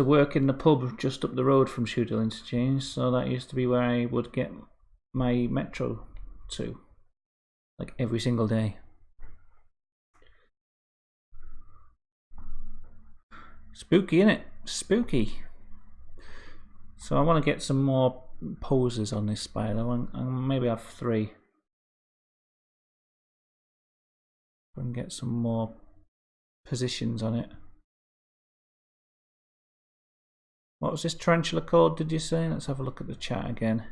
work in the pub just up the road from Shoot Hill Interchange, so that used to be where I would get my metro to, like every single day. Spooky, innit? Spooky. So I want to get some more poses on this spider. Maybe have 3. I can get some more positions on it. What was this tarantula called, did you say? Let's have a look at the chat again.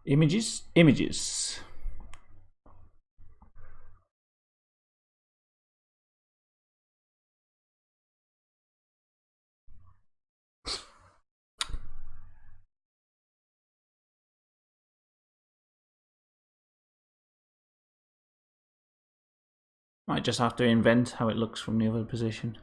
Images. Might just have to invent how it looks from the other position.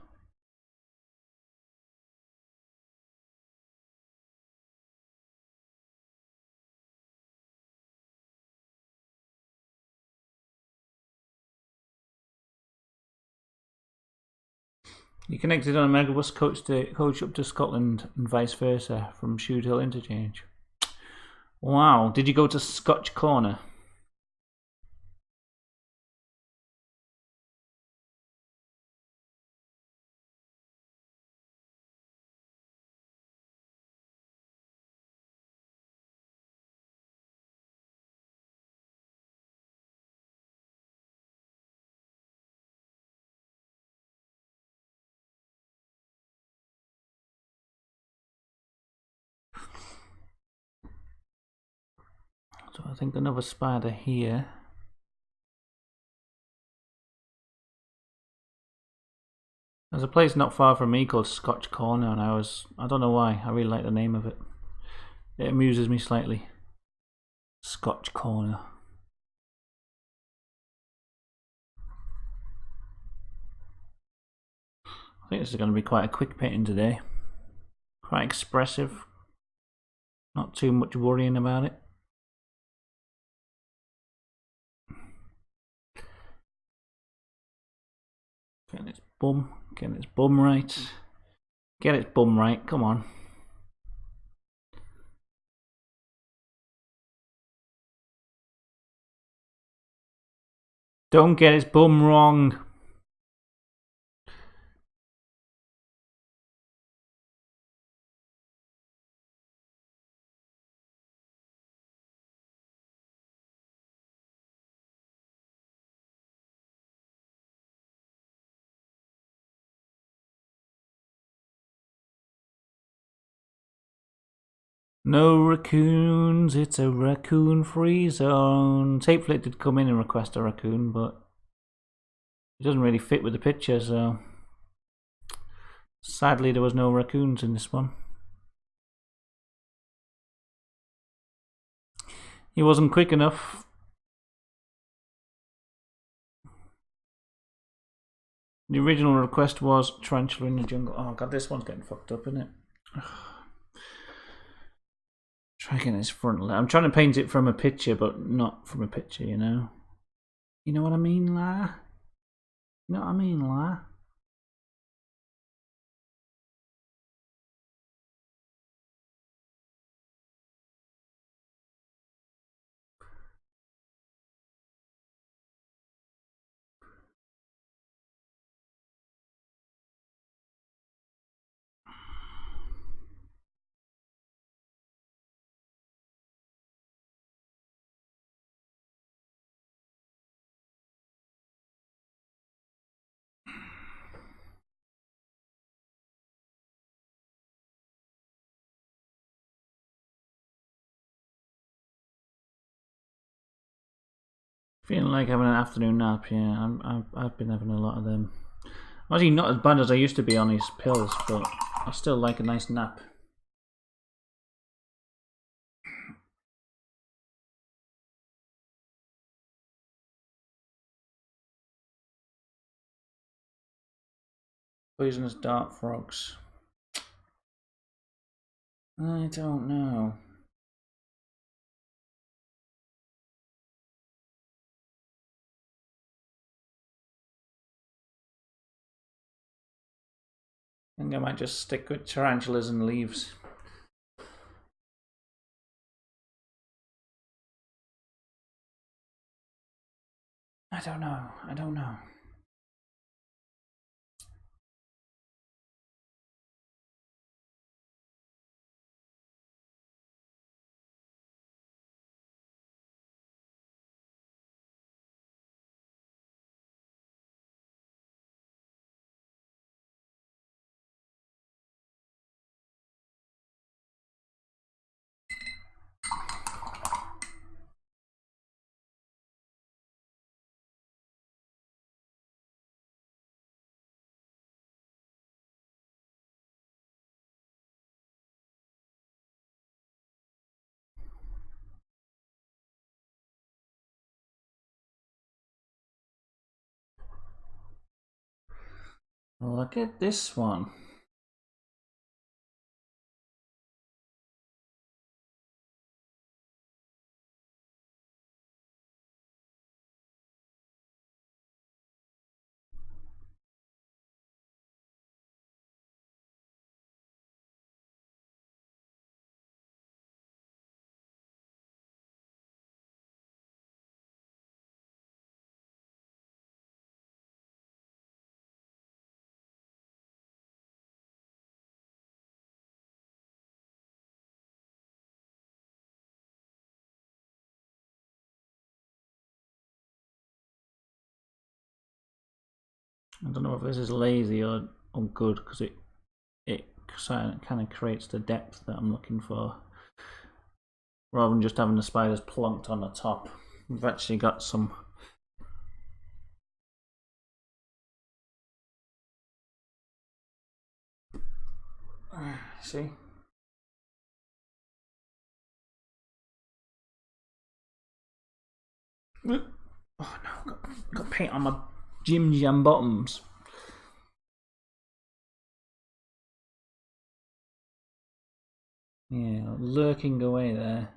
You connected on a megabus coach up to Scotland and vice versa from Shoot Hill Interchange. Wow, did you go to Scotch Corner? So I think another spider here. There's a place not far from me called Scotch Corner, and I don't know why, I really like the name of it. It amuses me slightly. Scotch Corner. I think this is going to be quite a quick painting today. Quite expressive. Not too much worrying about it. Getting its bum right. Get its bum right, come on. Don't get its bum wrong. No raccoons, it's a raccoon-free zone. Tapeflick did come in and request a raccoon, but it doesn't really fit with the picture, so sadly there was no raccoons in this one. He wasn't quick enough. The original request was tarantula in the jungle. Oh god, this one's getting fucked up, isn't it? Try getting his front. I'm trying to paint it from a picture, but not from a picture, you know? You know what I mean, La? You know what I mean, La? Feeling like having an afternoon nap, yeah. I've been having a lot of them. Actually, not as bad as I used to be on these pills, but I still like a nice nap. Poisonous dart frogs. I don't know. I think I might just stick with tarantulas and leaves. I don't know. I don't know. Look at this one. I don't know if this is lazy or good because it kind of creates the depth that I'm looking for. Rather than just having the spiders plonked on the top, we've actually got some. See? Oh no, got paint on my Jim Jam bottoms. Yeah, lurking away there.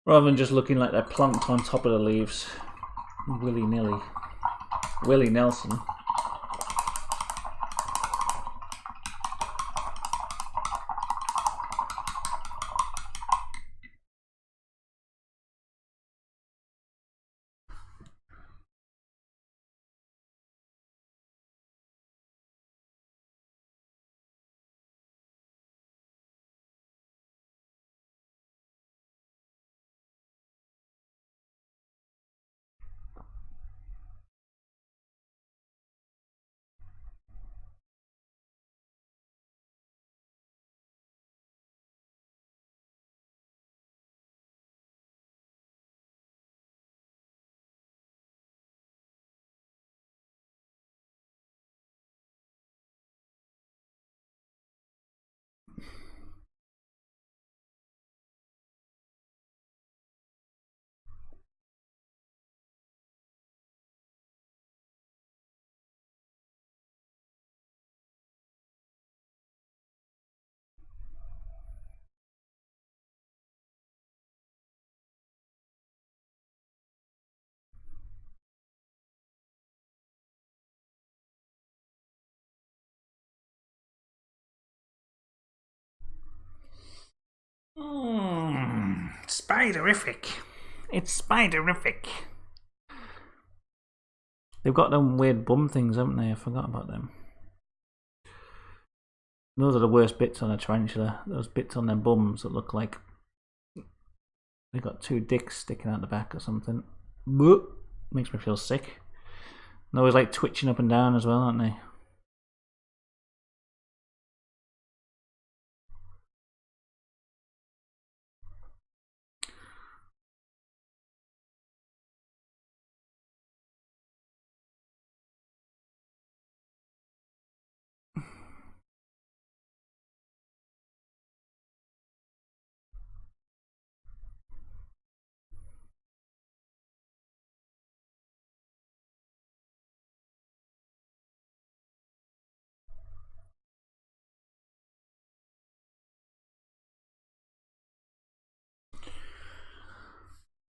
Rather than just looking like they're plonked on top of the leaves. Willy-nilly. Willie Nelson. Spiderific. It's spiderific. They've got them weird bum things, haven't they? I forgot about them. Those are the worst bits on a tarantula. Those bits on their bums that look like they've got two dicks sticking out the back or something. Makes me feel sick. They're always like twitching up and down as well, aren't they?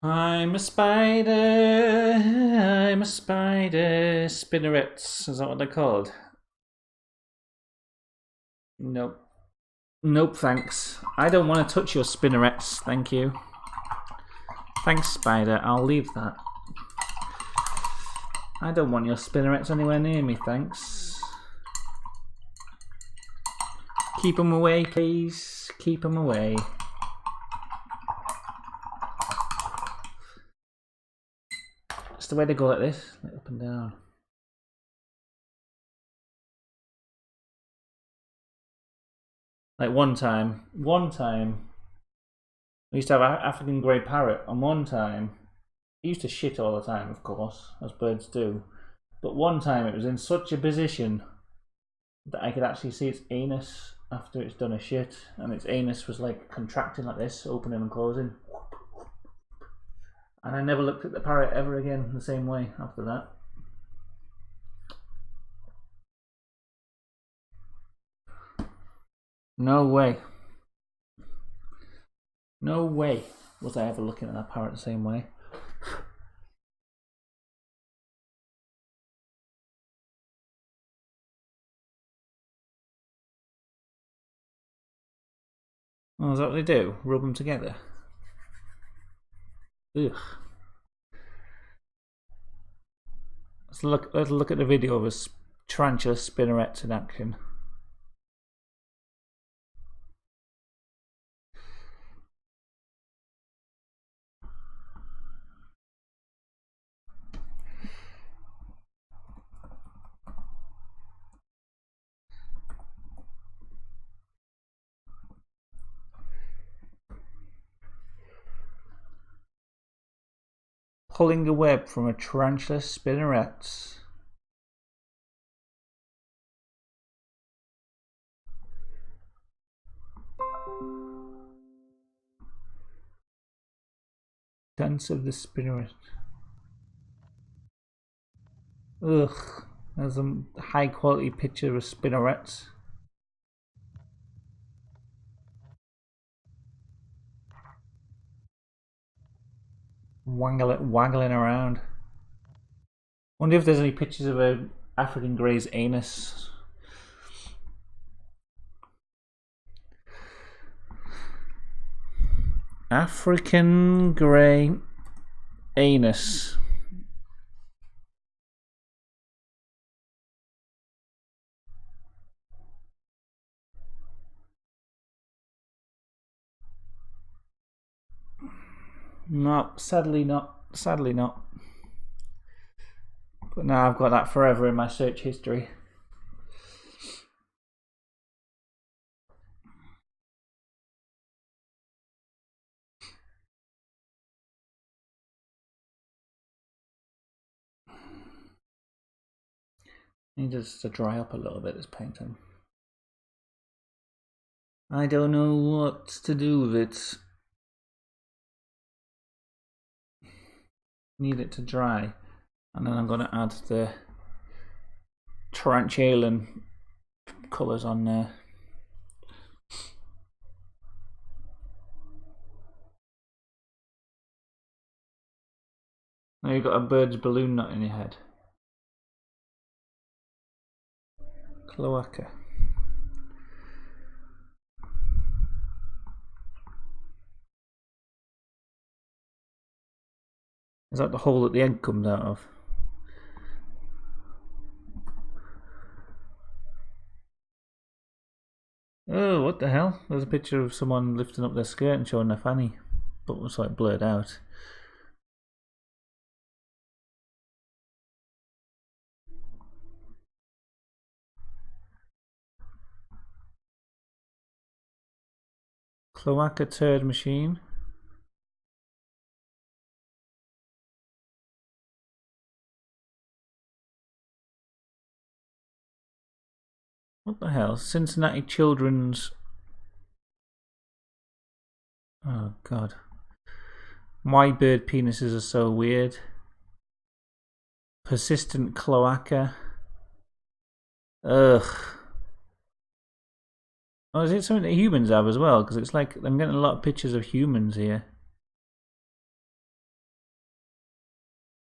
I'm a spider. I'm a spider. Spinnerets. Is that what they're called? Nope. Nope, thanks. I don't want to touch your spinnerets. Thank you. Thanks, spider. I'll leave that. I don't want your spinnerets anywhere near me, thanks. Keep them away, please. Keep them away. It's the way to go like this, like up and down. Like one time, we used to have an African grey parrot, and one time, he used to shit all the time, of course, as birds do. But one time it was in such a position that I could actually see its anus after it's done a shit, and its anus was like contracting like this, opening and closing. And I never looked at the parrot ever again the same way after that. No way. No way was I ever looking at that parrot the same way. Oh, is that what they do? Rub them together? Ugh. Let's look at the video of a tarantula spinneret in action. Pulling a web from a tarantula spinneret. Dance of the spinneret. Ugh, there's a high quality picture of spinnerets. Waggling around. Wonder if there's any pictures of a African grey's anus. African grey anus. No, sadly not. Sadly not. But now I've got that forever in my search history. Needs to dry up a little bit, this painting. I don't know what to do with it. Need it to dry. And then I'm going to add the tarantulan colours on there. Now you've got a bird's balloon knot in your head. Cloaca. Is that the hole that the egg comes out of? Oh, what the hell? There's a picture of someone lifting up their skirt and showing their fanny, but it was like blurred out. Cloaca turd machine. What the hell? Cincinnati Children's. Oh god. Why bird penises are so weird. Persistent cloaca. Ugh. Oh, is it something that humans have as well? Because it's like I'm getting a lot of pictures of humans here.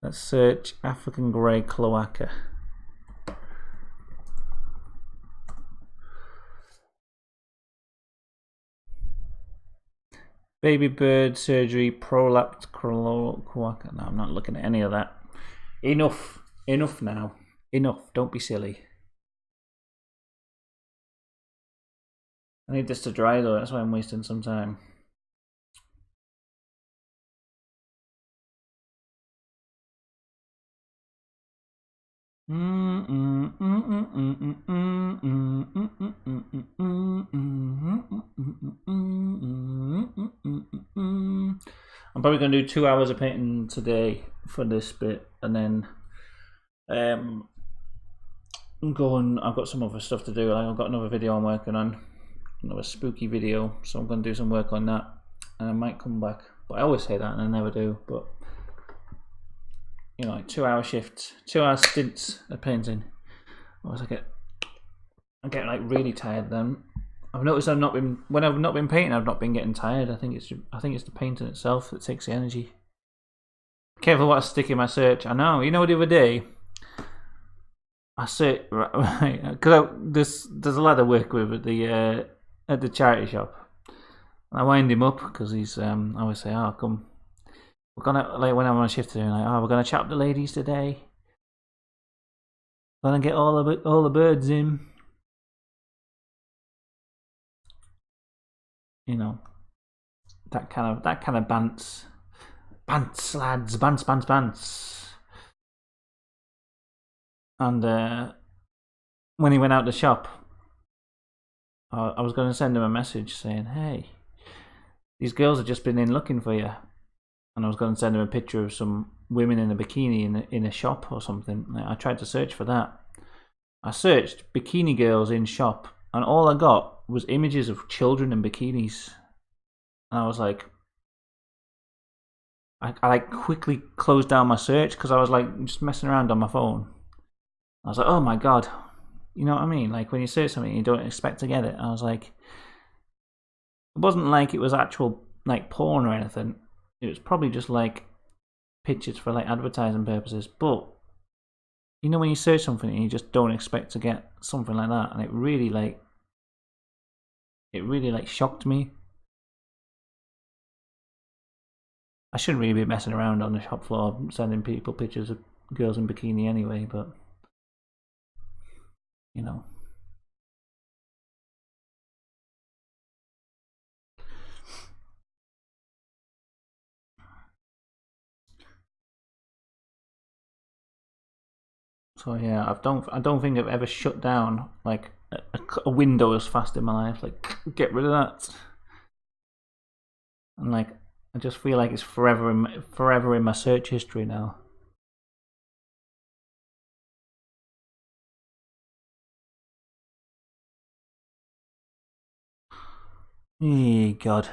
Let's search African grey cloaca. Baby bird surgery, prolapsed cloaca. No, I'm not looking at any of that. Enough. Enough now. Enough. Don't be silly. I need this to dry though, that's why I'm wasting some time. I'm probably going to do 2 hours of painting today for this bit, and then go and I've got some other stuff to do. I've got another video I'm working on, another spooky video, so I'm going to do some work on that, and I might come back. But I always say that and I never do. But you know, like 2 hour shifts, 2 hour stints of painting. Otherwise I get like really tired then. I've noticed when I've not been painting, I've not been getting tired. I think it's the painting itself that takes the energy. Careful what I stick in my search. I know. You know, the other day I search because there's a lad I work with at the charity shop. I wind him up because he's I always say, "Oh, come, we're gonna," like when I'm on shift today, like, "Oh, we're gonna chat up the ladies today. Gonna get all the birds in." You know, that kind of bants, lads, bants. And when he went out the shop, I was going to send him a message saying, "Hey, these girls have just been in looking for you," and I was going to send him a picture of some women in a bikini in a shop or something. I tried to search for that. I searched bikini girls in shop, and all I got was images of children in bikinis. And I was like, I like quickly closed down my search because I was like just messing around on my phone. I was like, oh my god, you know what I mean? Like when you search something, you don't expect to get it. I was like, it wasn't like it was actual like porn or anything. It was probably just like pictures for like advertising purposes. But you know when you search something and you just don't expect to get something like that, and it really shocked me. I shouldn't really be messing around on the shop floor sending people pictures of girls in bikini anyway, but you know. So yeah, I don't think I've ever shut down like a window as fast in my life. Like, get rid of that. And like, I just feel like it's forever in my search history now. God.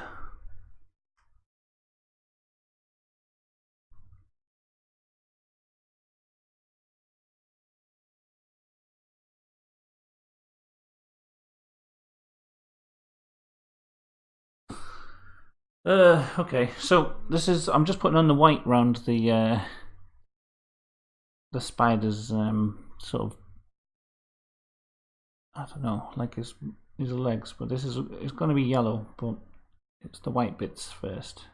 Okay, so this is, I'm just putting on the white round the spider's sort of, I don't know, like his legs, but it's going to be yellow, but it's the white bits first.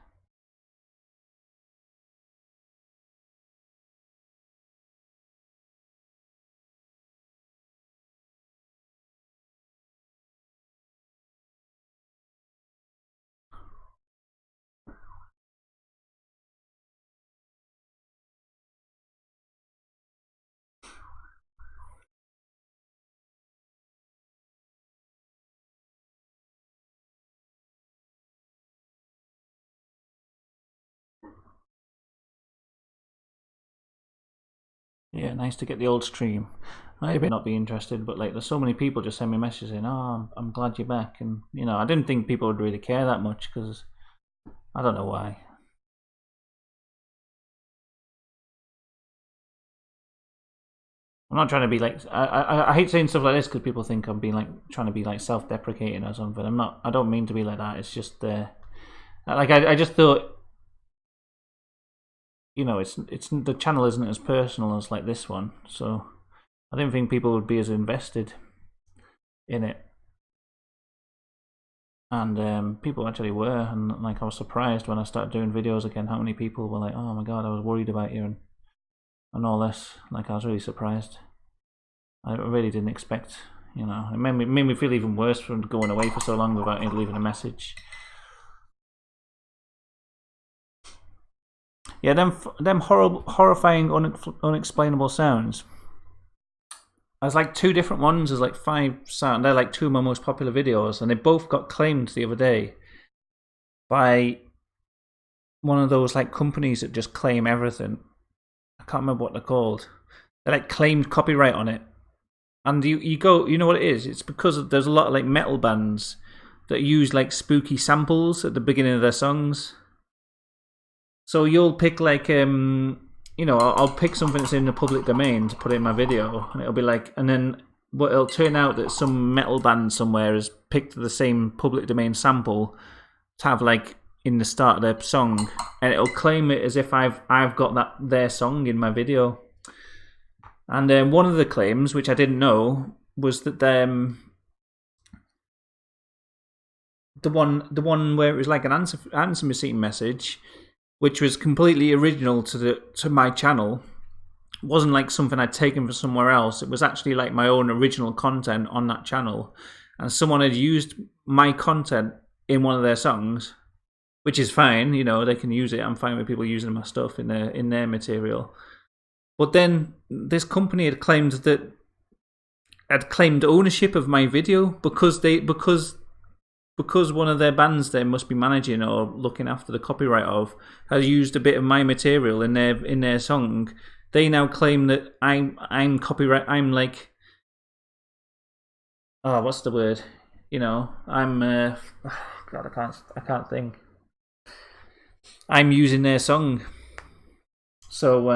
Yeah, nice to get the old stream. I may not be interested, but like, there's so many people just send me messages saying, "Oh, I'm glad you're back," and you know, I didn't think people would really care that much because I don't know why. I'm not trying to be like, I hate saying stuff like this because people think I'm being like trying to be like self-deprecating or something. I'm not. I don't mean to be like that. It's just like I just thought you know, it's the channel isn't as personal as like this one, so I didn't think people would be as invested in it. And people actually were, and like I was surprised when I started doing videos again how many people were like, oh my god, I was worried about you and all this. Like, I was really surprised. I really didn't expect, you know. It made me feel even worse from going away for so long without leaving a message. Yeah, them horrifying, unexplainable sounds. There's like 2 different ones. There's like 5 sound. They're like 2 of my most popular videos, and they both got claimed the other day by one of those like companies that just claim everything. I can't remember what they're called. They like claimed copyright on it, and you go, you know what it is? It's because there's a lot of like metal bands that use like spooky samples at the beginning of their songs. So you'll pick like you know, I'll pick something that's in the public domain to put in my video, and it'll be like, and then it'll turn out that some metal band somewhere has picked the same public domain sample to have like in the start of their song, and it'll claim it as if I've got their song in my video. And one of the claims, which I didn't know, was that the one where it was like an answer machine message, which was completely original to my channel. It wasn't like something I'd taken from somewhere else. It was actually like my own original content on that channel, and someone had used my content in one of their songs, which is fine. You know, they can use it. I'm fine with people using my stuff in their material. But then this company had claimed ownership of my video because one of their bands they must be managing or looking after the copyright of has used a bit of my material in their song. They now claim that I'm copyright. I'm like, oh, what's the word? You know, I'm God, I can't think. I'm using their song, so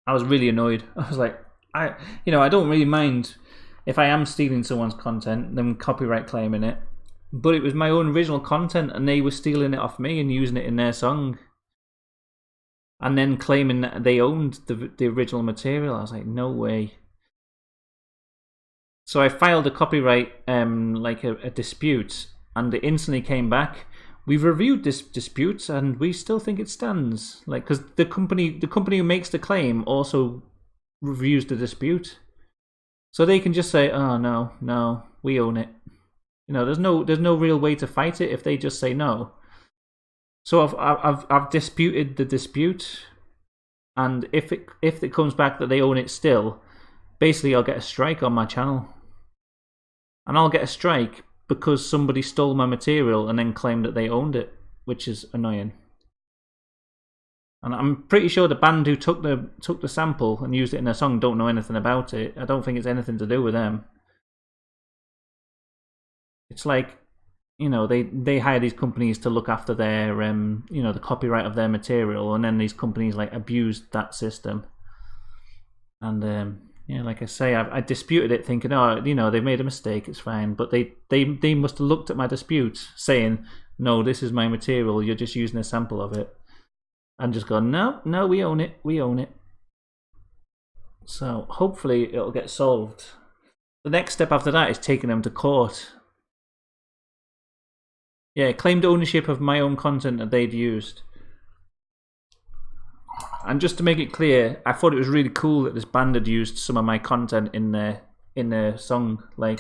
I was really annoyed. I was like, I don't really mind if I am stealing someone's content, them copyright claiming it. But it was my own original content, and they were stealing it off me and using it in their song, and then claiming that they owned the original material. I was like, no way. So I filed a copyright, like a dispute, and it instantly came back. We've reviewed this dispute, and we still think it stands. Like, because the company who makes the claim also reviews the dispute, so they can just say, "Oh no, we own it." You know, there's no real way to fight it if they just say no. So I've disputed the dispute, and if it comes back that they own it still, basically I'll get a strike on my channel, and I'll get a strike because somebody stole my material and then claimed that they owned it, which is annoying. And I'm pretty sure the band who took the sample and used it in their song don't know anything about it. I don't think it's anything to do with them. It's like, you know, they hire these companies to look after their you know, the copyright of their material, and then these companies like abuse that system. And yeah, like I say, I disputed it, thinking, oh, you know, they've made a mistake, it's fine. But they must have looked at my dispute, saying, no, this is my material, you're just using a sample of it, and just gone, no, we own it. So hopefully it'll get solved. The next step after that is taking them to court. Yeah, claimed ownership of my own content that they'd used. And just to make it clear, I thought it was really cool that this band had used some of my content in their song. Like,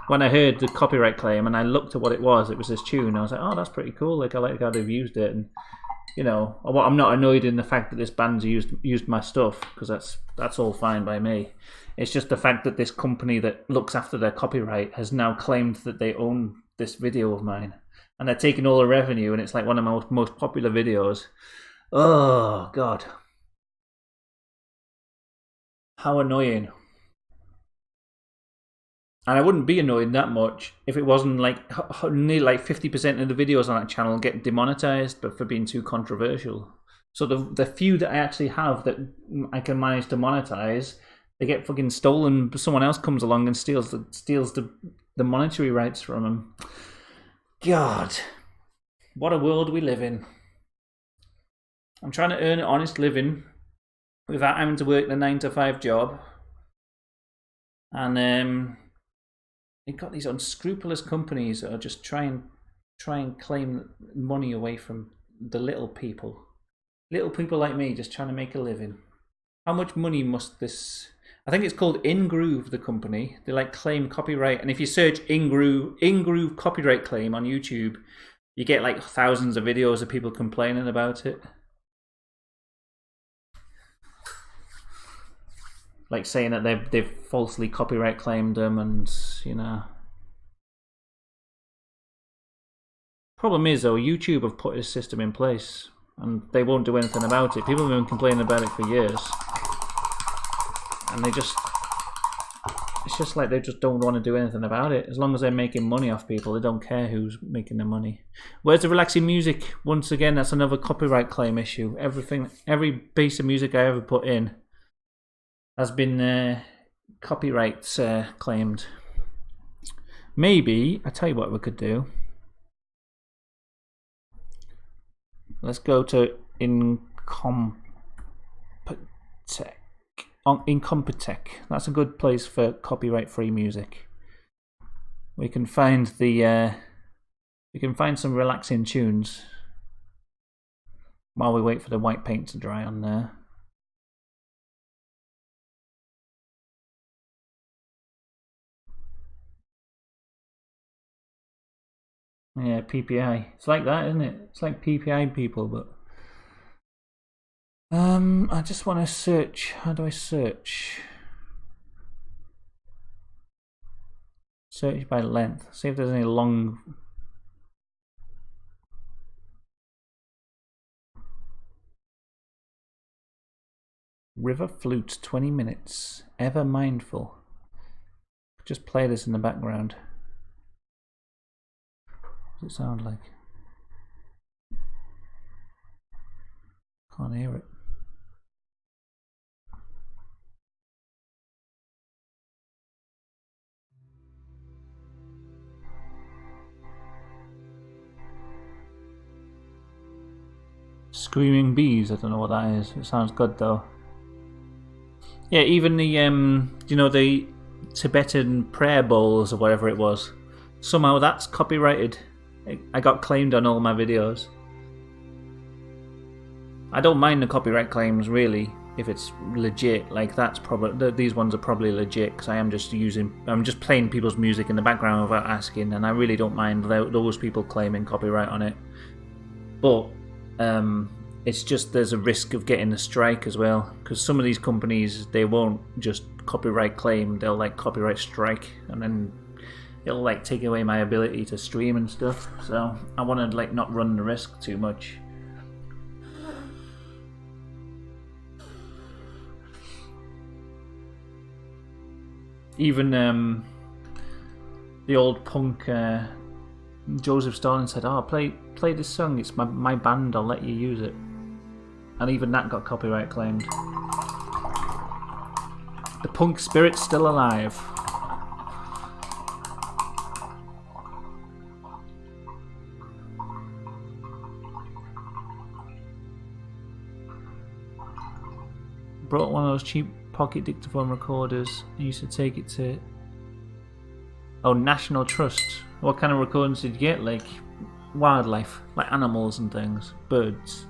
when I heard the copyright claim and I looked at what it was this tune. I was like, oh, that's pretty cool. Like, I like how they've used it. And, you know, I'm not annoyed in the fact that this band's used my stuff, because that's all fine by me. It's just the fact that this company that looks after their copyright has now claimed that they own this video of mine, and they're taking all the revenue, and it's like one of my most popular videos. Oh, God. How annoying. And I wouldn't be annoyed that much if it wasn't like nearly like 50% of the videos on that channel get demonetized, but for being too controversial. So the few that I actually have that I can manage to monetize, they get fucking stolen. Someone else comes along and steals the monetary rights from them. God, what a world we live in. I'm trying to earn an honest living without having to work a 9-to-5 job. And you've got these unscrupulous companies that are just try and claim money away from the little people. Little people like me just trying to make a living. How much money must this... I think it's called InGroove, the company. They like claim copyright. And if you search InGroove copyright claim on YouTube, you get like thousands of videos of people complaining about it. Like saying that they've falsely copyright claimed them, and you know. Problem is though, YouTube have put this system in place and they won't do anything about it. People have been complaining about it for years. And it's just like they just don't want to do anything about it. As long as they're making money off people, they don't care who's making the money. Where's the relaxing music? Once again, that's another copyright claim issue. Every piece of music I ever put in has been copyright claimed. Maybe, I tell you what we could do. Let's go to Incompetech. That's a good place for copyright-free music. We can find some relaxing tunes while we wait for the white paint to dry on there. Yeah, PPI. It's like that, isn't it? It's like PPI people, but I just want to search. How do I search? Search by length. See if there's any long. River flute, 20 minutes. Ever mindful. Just play this in the background. What does it sound like? Can't hear it. Screaming bees, I don't know what that is. It sounds good though. Yeah, even the you know, the Tibetan prayer bowls or whatever it was. Somehow that's copyrighted. I got claimed on all my videos. I don't mind the copyright claims really if it's legit. Like that's probably these ones are probably legit because I'm just playing people's music in the background without asking, and I really don't mind those people claiming copyright on it. But it's just there's a risk of getting a strike as well, because some of these companies, they won't just copyright claim, they'll like copyright strike, and then it'll like take away my ability to stream and stuff. So I want to like not run the risk too much. Even the old punk Joseph Stalin said, "Oh, play this song. It's my band. I'll let you use it." And even that got copyright claimed. The punk spirit's still alive. Brought one of those cheap pocket dictaphone recorders. I used to take it to National Trust. What kind of recordings did you get? Like wildlife, like animals and things, birds.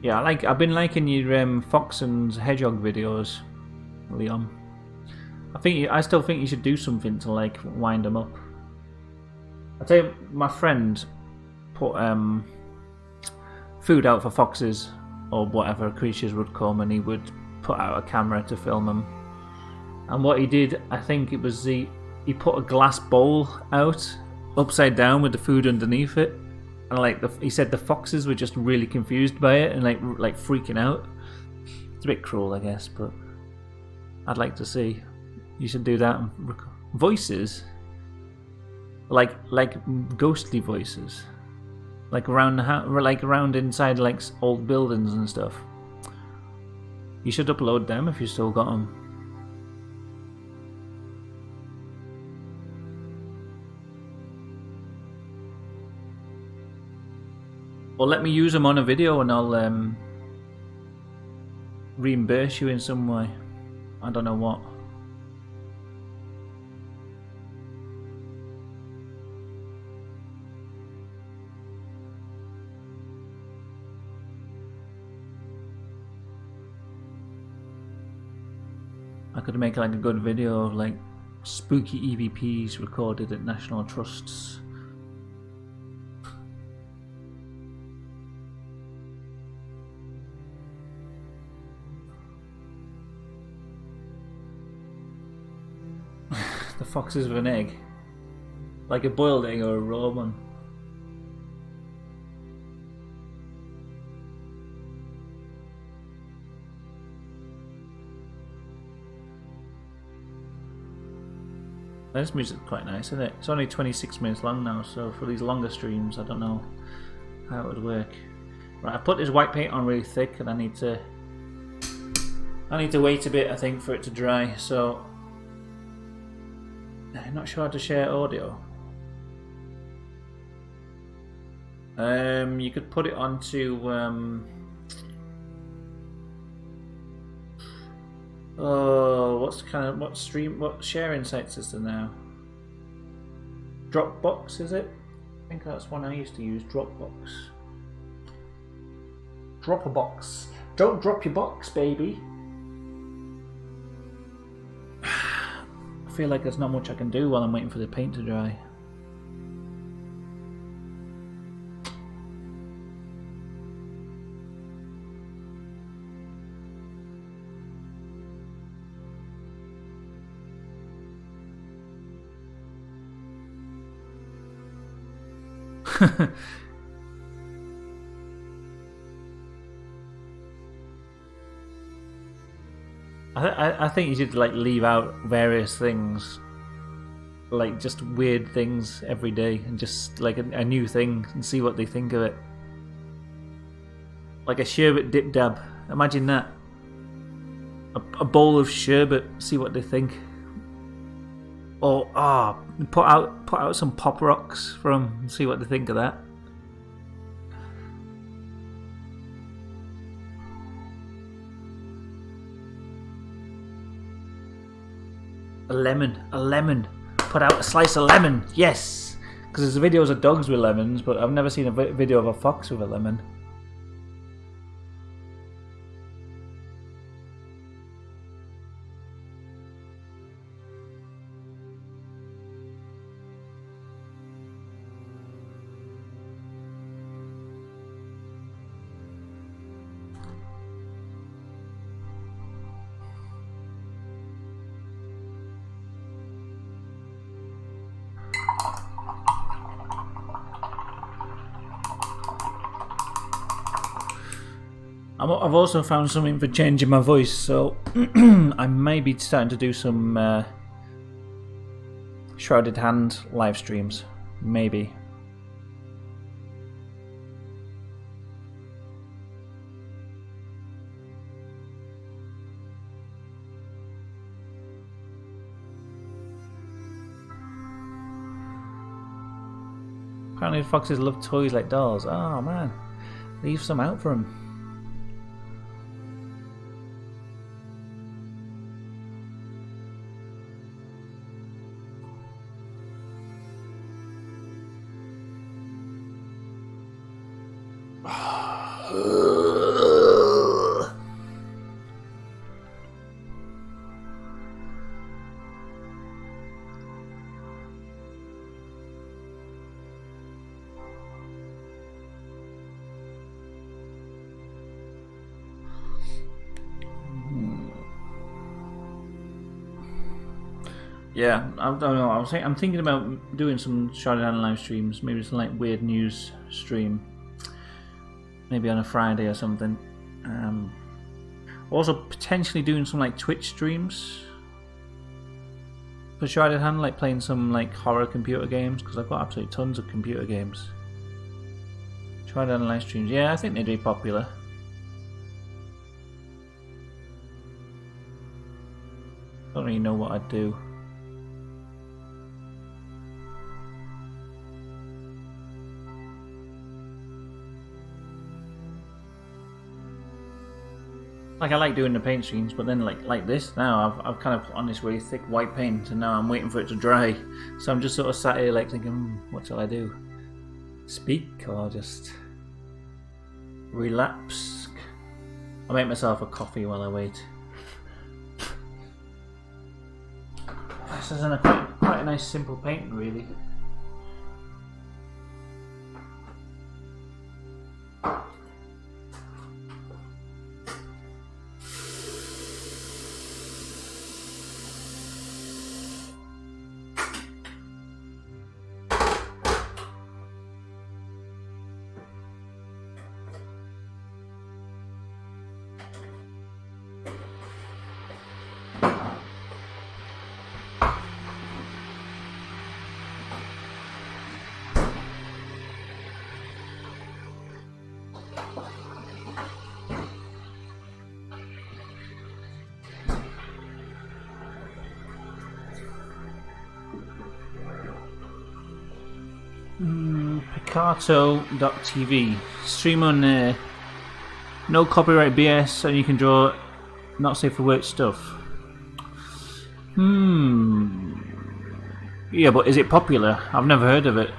Yeah, I've been liking your Fox and Hedgehog videos, Leon. I still think you should do something to like wind them up. I tell you, my friend put food out for foxes or whatever creatures would come, and he would put out a camera to film them. And what he did, I think it was he put a glass bowl out upside down with the food underneath it, and he said the foxes were just really confused by it and like freaking out. It's a bit cruel, I guess, but I'd like to see. You should do that. Voices, like ghostly voices, like around the house, like around inside like old buildings and stuff. You should upload them if you still got them. Or let me use them on a video and I'll reimburse you in some way. I don't know what. I could make like a good video of like spooky EVPs recorded at National Trusts. The foxes with an egg. Like a boiled egg or a raw one. This music's quite nice, isn't it? It's only 26 minutes long now, so for these longer streams, I don't know how it would work. Right, I put this white paint on really thick, and I need to wait a bit, I think, for it to dry. So I'm not sure how to share audio. You could put it onto oh, what sharing sites is there now? Dropbox, is it? I think that's one I used to use, Dropbox. Drop a box. Don't drop your box, baby. I feel like there's not much I can do while I'm waiting for the paint to dry. I think you should like leave out various things, like just weird things every day, and just like a new thing and see what they think of it. Like a sherbet dip dab. Imagine that. A bowl of sherbet. See what they think. Or put out some pop rocks for them and see what they think of that. A lemon. Put out a slice of lemon. Yes, because there's videos of dogs with lemons, but I've never seen a video of a fox with a lemon. I've also found something for changing my voice, so I may be starting to do some Shrouded Hand live streams. Maybe. Apparently foxes love toys like dolls. Oh man, leave some out for them. Yeah, I don't know. I'm thinking about doing some Shrouded Hand live streams. Maybe some like weird news stream. Maybe on a Friday or something. Also potentially doing some like Twitch streams for Shrouded Hand, like playing some like horror computer games, because I've got absolutely tons of computer games. Shrouded Hand live streams. Yeah, I think they'd be popular. Don't really know what I'd do. Like I like doing the paint streams, but then like this now, I've kind of put on this really thick white paint, and now I'm waiting for it to dry. So I'm just sort of sat here like thinking, what shall I do? Speak or just relapse? I'll make myself a coffee while I wait. This is quite a nice simple painting, really. Picato.tv. Stream on there. No copyright BS, and you can draw not safe for work stuff. Yeah, but is it popular? I've never heard of it.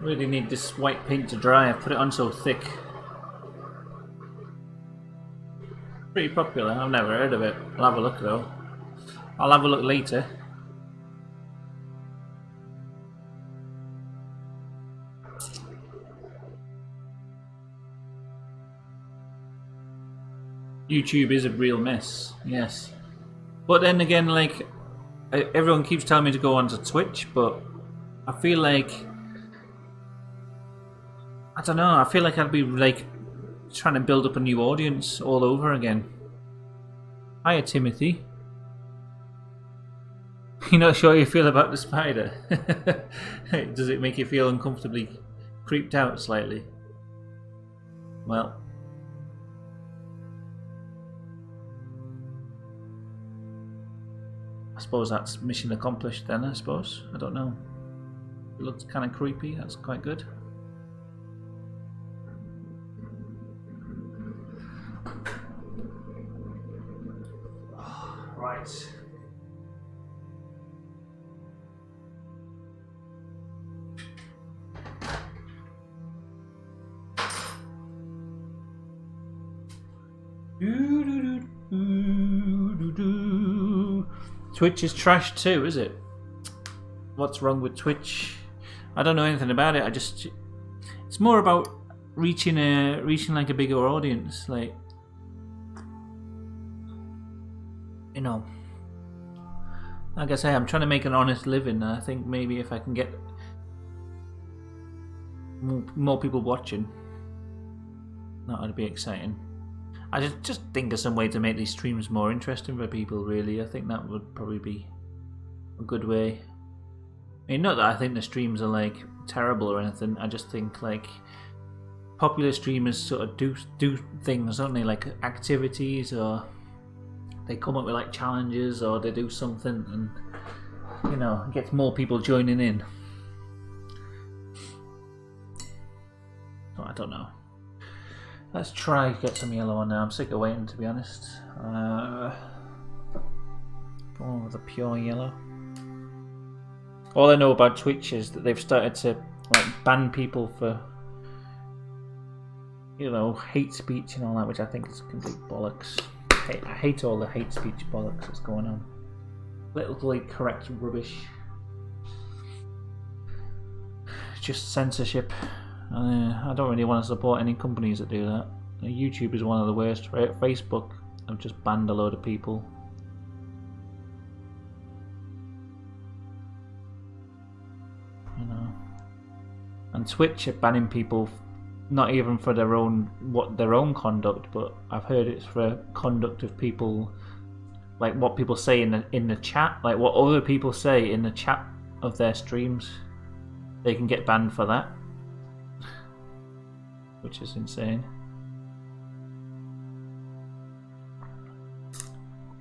Really need this white paint to dry. I put it on so thick. Pretty popular. I've never heard of it. I'll have a look though. I'll have a look later. YouTube is a real mess, yes. But then again, like, everyone keeps telling me to go onto Twitch, but I feel like, I don't know, I feel like I'd be like trying to build up a new audience all over again. Hiya, Timothy. You're not sure how you feel about the spider? Does it make you feel uncomfortably creeped out slightly? Well, I suppose that's mission accomplished then, I suppose. I don't know. It looks kind of creepy, that's quite good. Right. Twitch is trash too, is it? What's wrong with Twitch? I don't know anything about it. It's more about reaching like a bigger audience, like, you know. Like I say, I'm trying to make an honest living, and I think maybe if I can get more people watching, that would be exciting. I just think of some way to make these streams more interesting for people, really. I think that would probably be a good way. I mean, not that I think the streams are like terrible or anything. I just think like popular streamers sort of do things, don't they? Like activities, or they come up with like challenges, or they do something, and you know, it gets more people joining in. So I don't know. Let's try get some yellow on now. I'm sick of waiting, to be honest. Go on with a pure yellow. All I know about Twitch is that they've started to like ban people for, you know, hate speech and all that, which I think is complete bollocks. I hate all the hate speech bollocks that's going on. Politically correct rubbish. Just censorship. I don't really want to support any companies that do that. YouTube is one of the worst. Facebook have just banned a load of people. You know. And Twitch are banning people, not even for their own conduct, but I've heard it's for conduct of people like what people say in the chat, like what other people say in the chat of their streams. They can get banned for that, which is insane.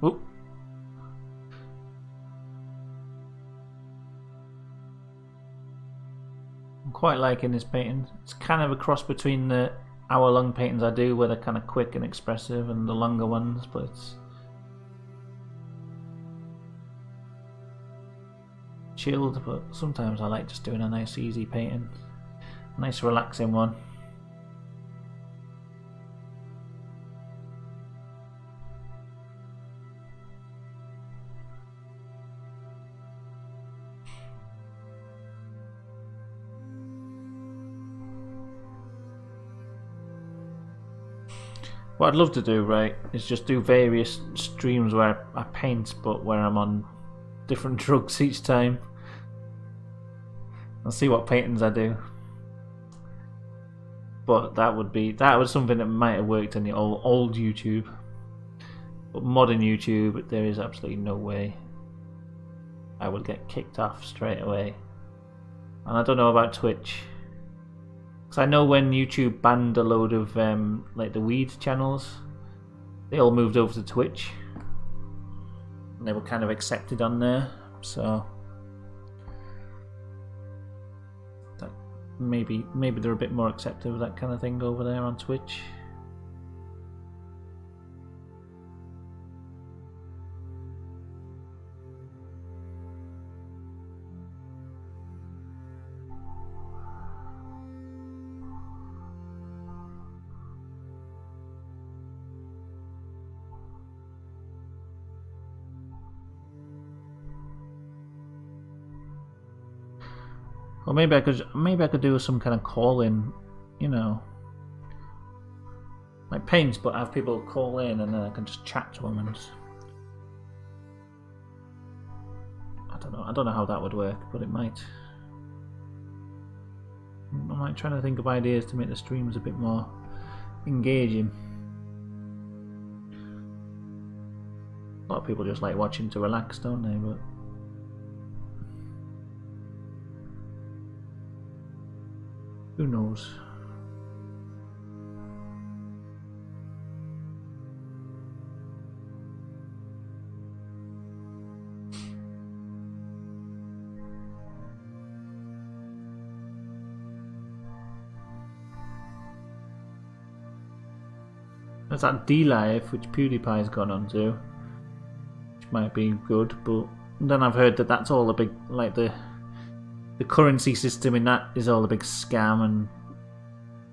Oop. I'm quite liking this painting. It's kind of a cross between the hour-long paintings I do, where they're kind of quick and expressive, and the longer ones, but it's chilled. But sometimes I like just doing a nice easy painting, a nice relaxing one. What I'd love to do, right, is just do various streams where I paint, but where I'm on different drugs each time. I'll see what paintings I do. But that was something that might have worked in the old YouTube. But modern YouTube, there is absolutely no way I would get kicked off straight away. And I don't know about Twitch. Because I know when YouTube banned a load of like the weed channels, they all moved over to Twitch, and they were kind of accepted on there. So that maybe they're a bit more accepting of that kind of thing over there on Twitch. Or maybe I could do some kind of call-in, you know, like paints, but have people call in and then I can just chat to them and I don't know how that would work, but it might. I'm like trying to think of ideas to make the streams a bit more engaging. A lot of people just like watching to relax, don't they? But who knows? There's that D-Live, which PewDiePie's gone on to, which might be good, but then I've heard that that's all a big, like the currency system in that is all a big scam, and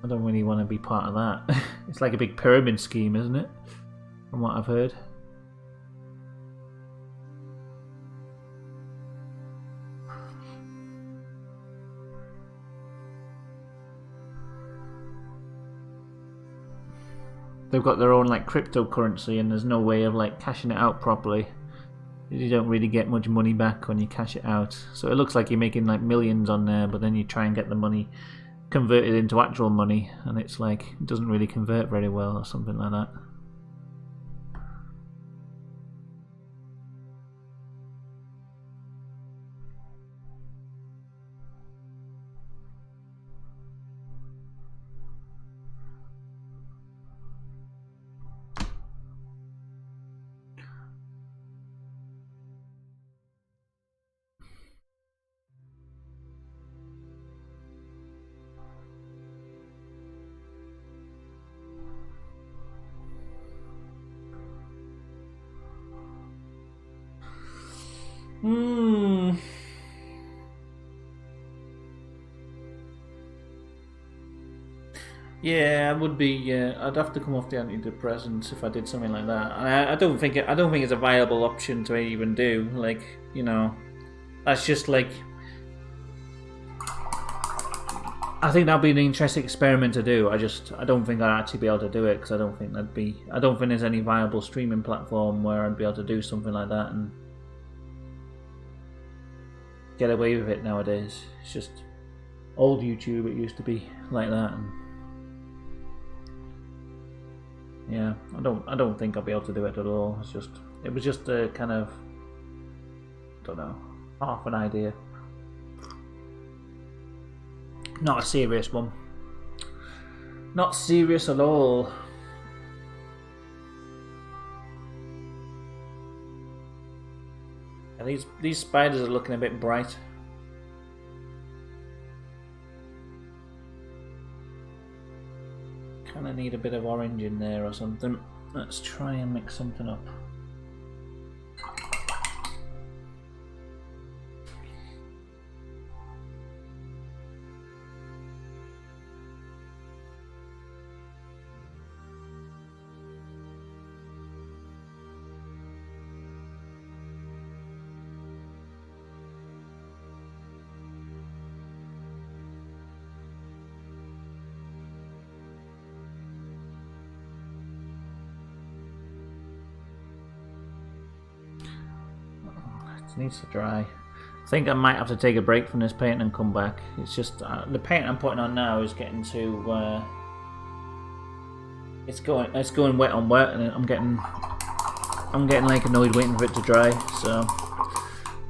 I don't really want to be part of that. It's like a big pyramid scheme, isn't it? From what I've heard. They've got their own like cryptocurrency, and there's no way of like cashing it out properly. You don't really get much money back when you cash it out. So it looks like you're making like millions on there, but then you try and get the money converted into actual money, and it's like it doesn't really convert very well or something like that. Yeah, I would be. I'd have to come off the antidepressants if I did something like that. I don't think it's a viable option to even do. Like, you know, that's just like. I think that'd be an interesting experiment to do. I don't think I'd actually be able to do it, because I don't think there's any viable streaming platform where I'd be able to do something like that and get away with it nowadays. It's just old YouTube. It used to be like that, and yeah, I don't think I'll be able to do it at all. It's just It was just a kind of, don't know, half an idea. Not a serious one. Not serious at all. And these spiders are looking a bit bright. Kind of need a bit of orange in there or something. Let's try and mix something up. Needs to dry. I think I might have to take a break from this paint and come back. It's just the paint I'm putting on now is getting to it's going wet on wet, and I'm getting like annoyed waiting for it to dry. So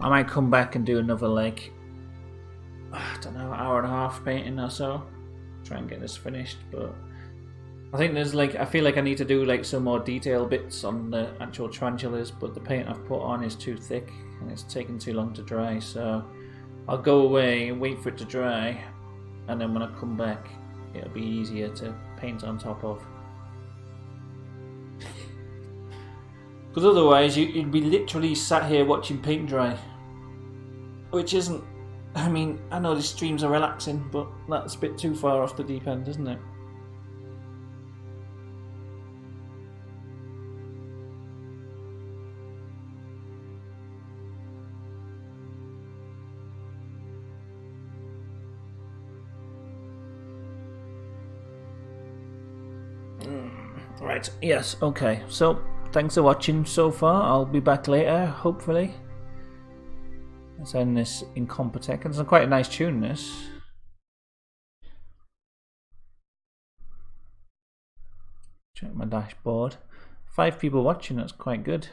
I might come back and do another like I don't know, hour and a half painting or so. Try and get this finished, but I think there's like I feel like I need to do like some more detail bits on the actual tarantulas, but the paint I've put on is too thick and it's taking too long to dry, so I'll go away and wait for it to dry, and then when I come back it'll be easier to paint on top of. Because otherwise you'd be literally sat here watching paint dry, which isn't, I mean, I know these streams are relaxing, but that's a bit too far off the deep end, isn't it? Right, yes, okay. So, thanks for watching so far. I'll be back later, hopefully. Let's end this in Compotech. It's quite a nice tune, this. Check my dashboard. 5 people watching, that's quite good.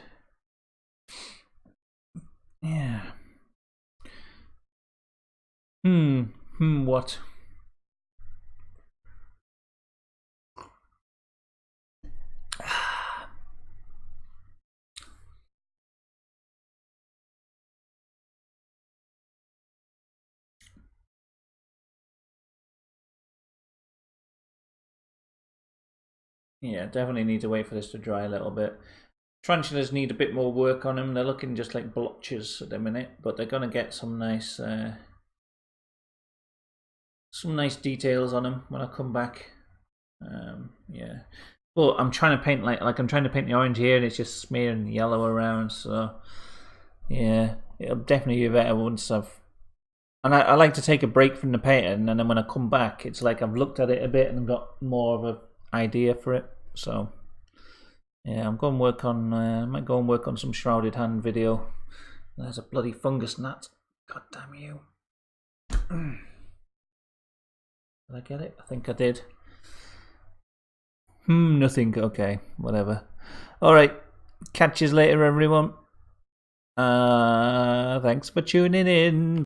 Yeah. What? Yeah, definitely need to wait for this to dry a little bit. Tarantulas need a bit more work on them. They're looking just like blotches at the minute, but they're going to get some nice details on them when I come back. Yeah. Well, I'm trying to paint like I'm trying to paint the orange here, and it's just smearing yellow around. So yeah, it'll definitely be better once I've. And I like to take a break from the painting, and then when I come back, it's like I've looked at it a bit and got more of an idea for it. So yeah, I'm going to work on. I might go and work on some shrouded hand video. There's a bloody fungus gnat. God damn you! Did I get it? I think I did. Nothing. Okay, whatever. All right. Catch you later, everyone. Thanks for tuning in.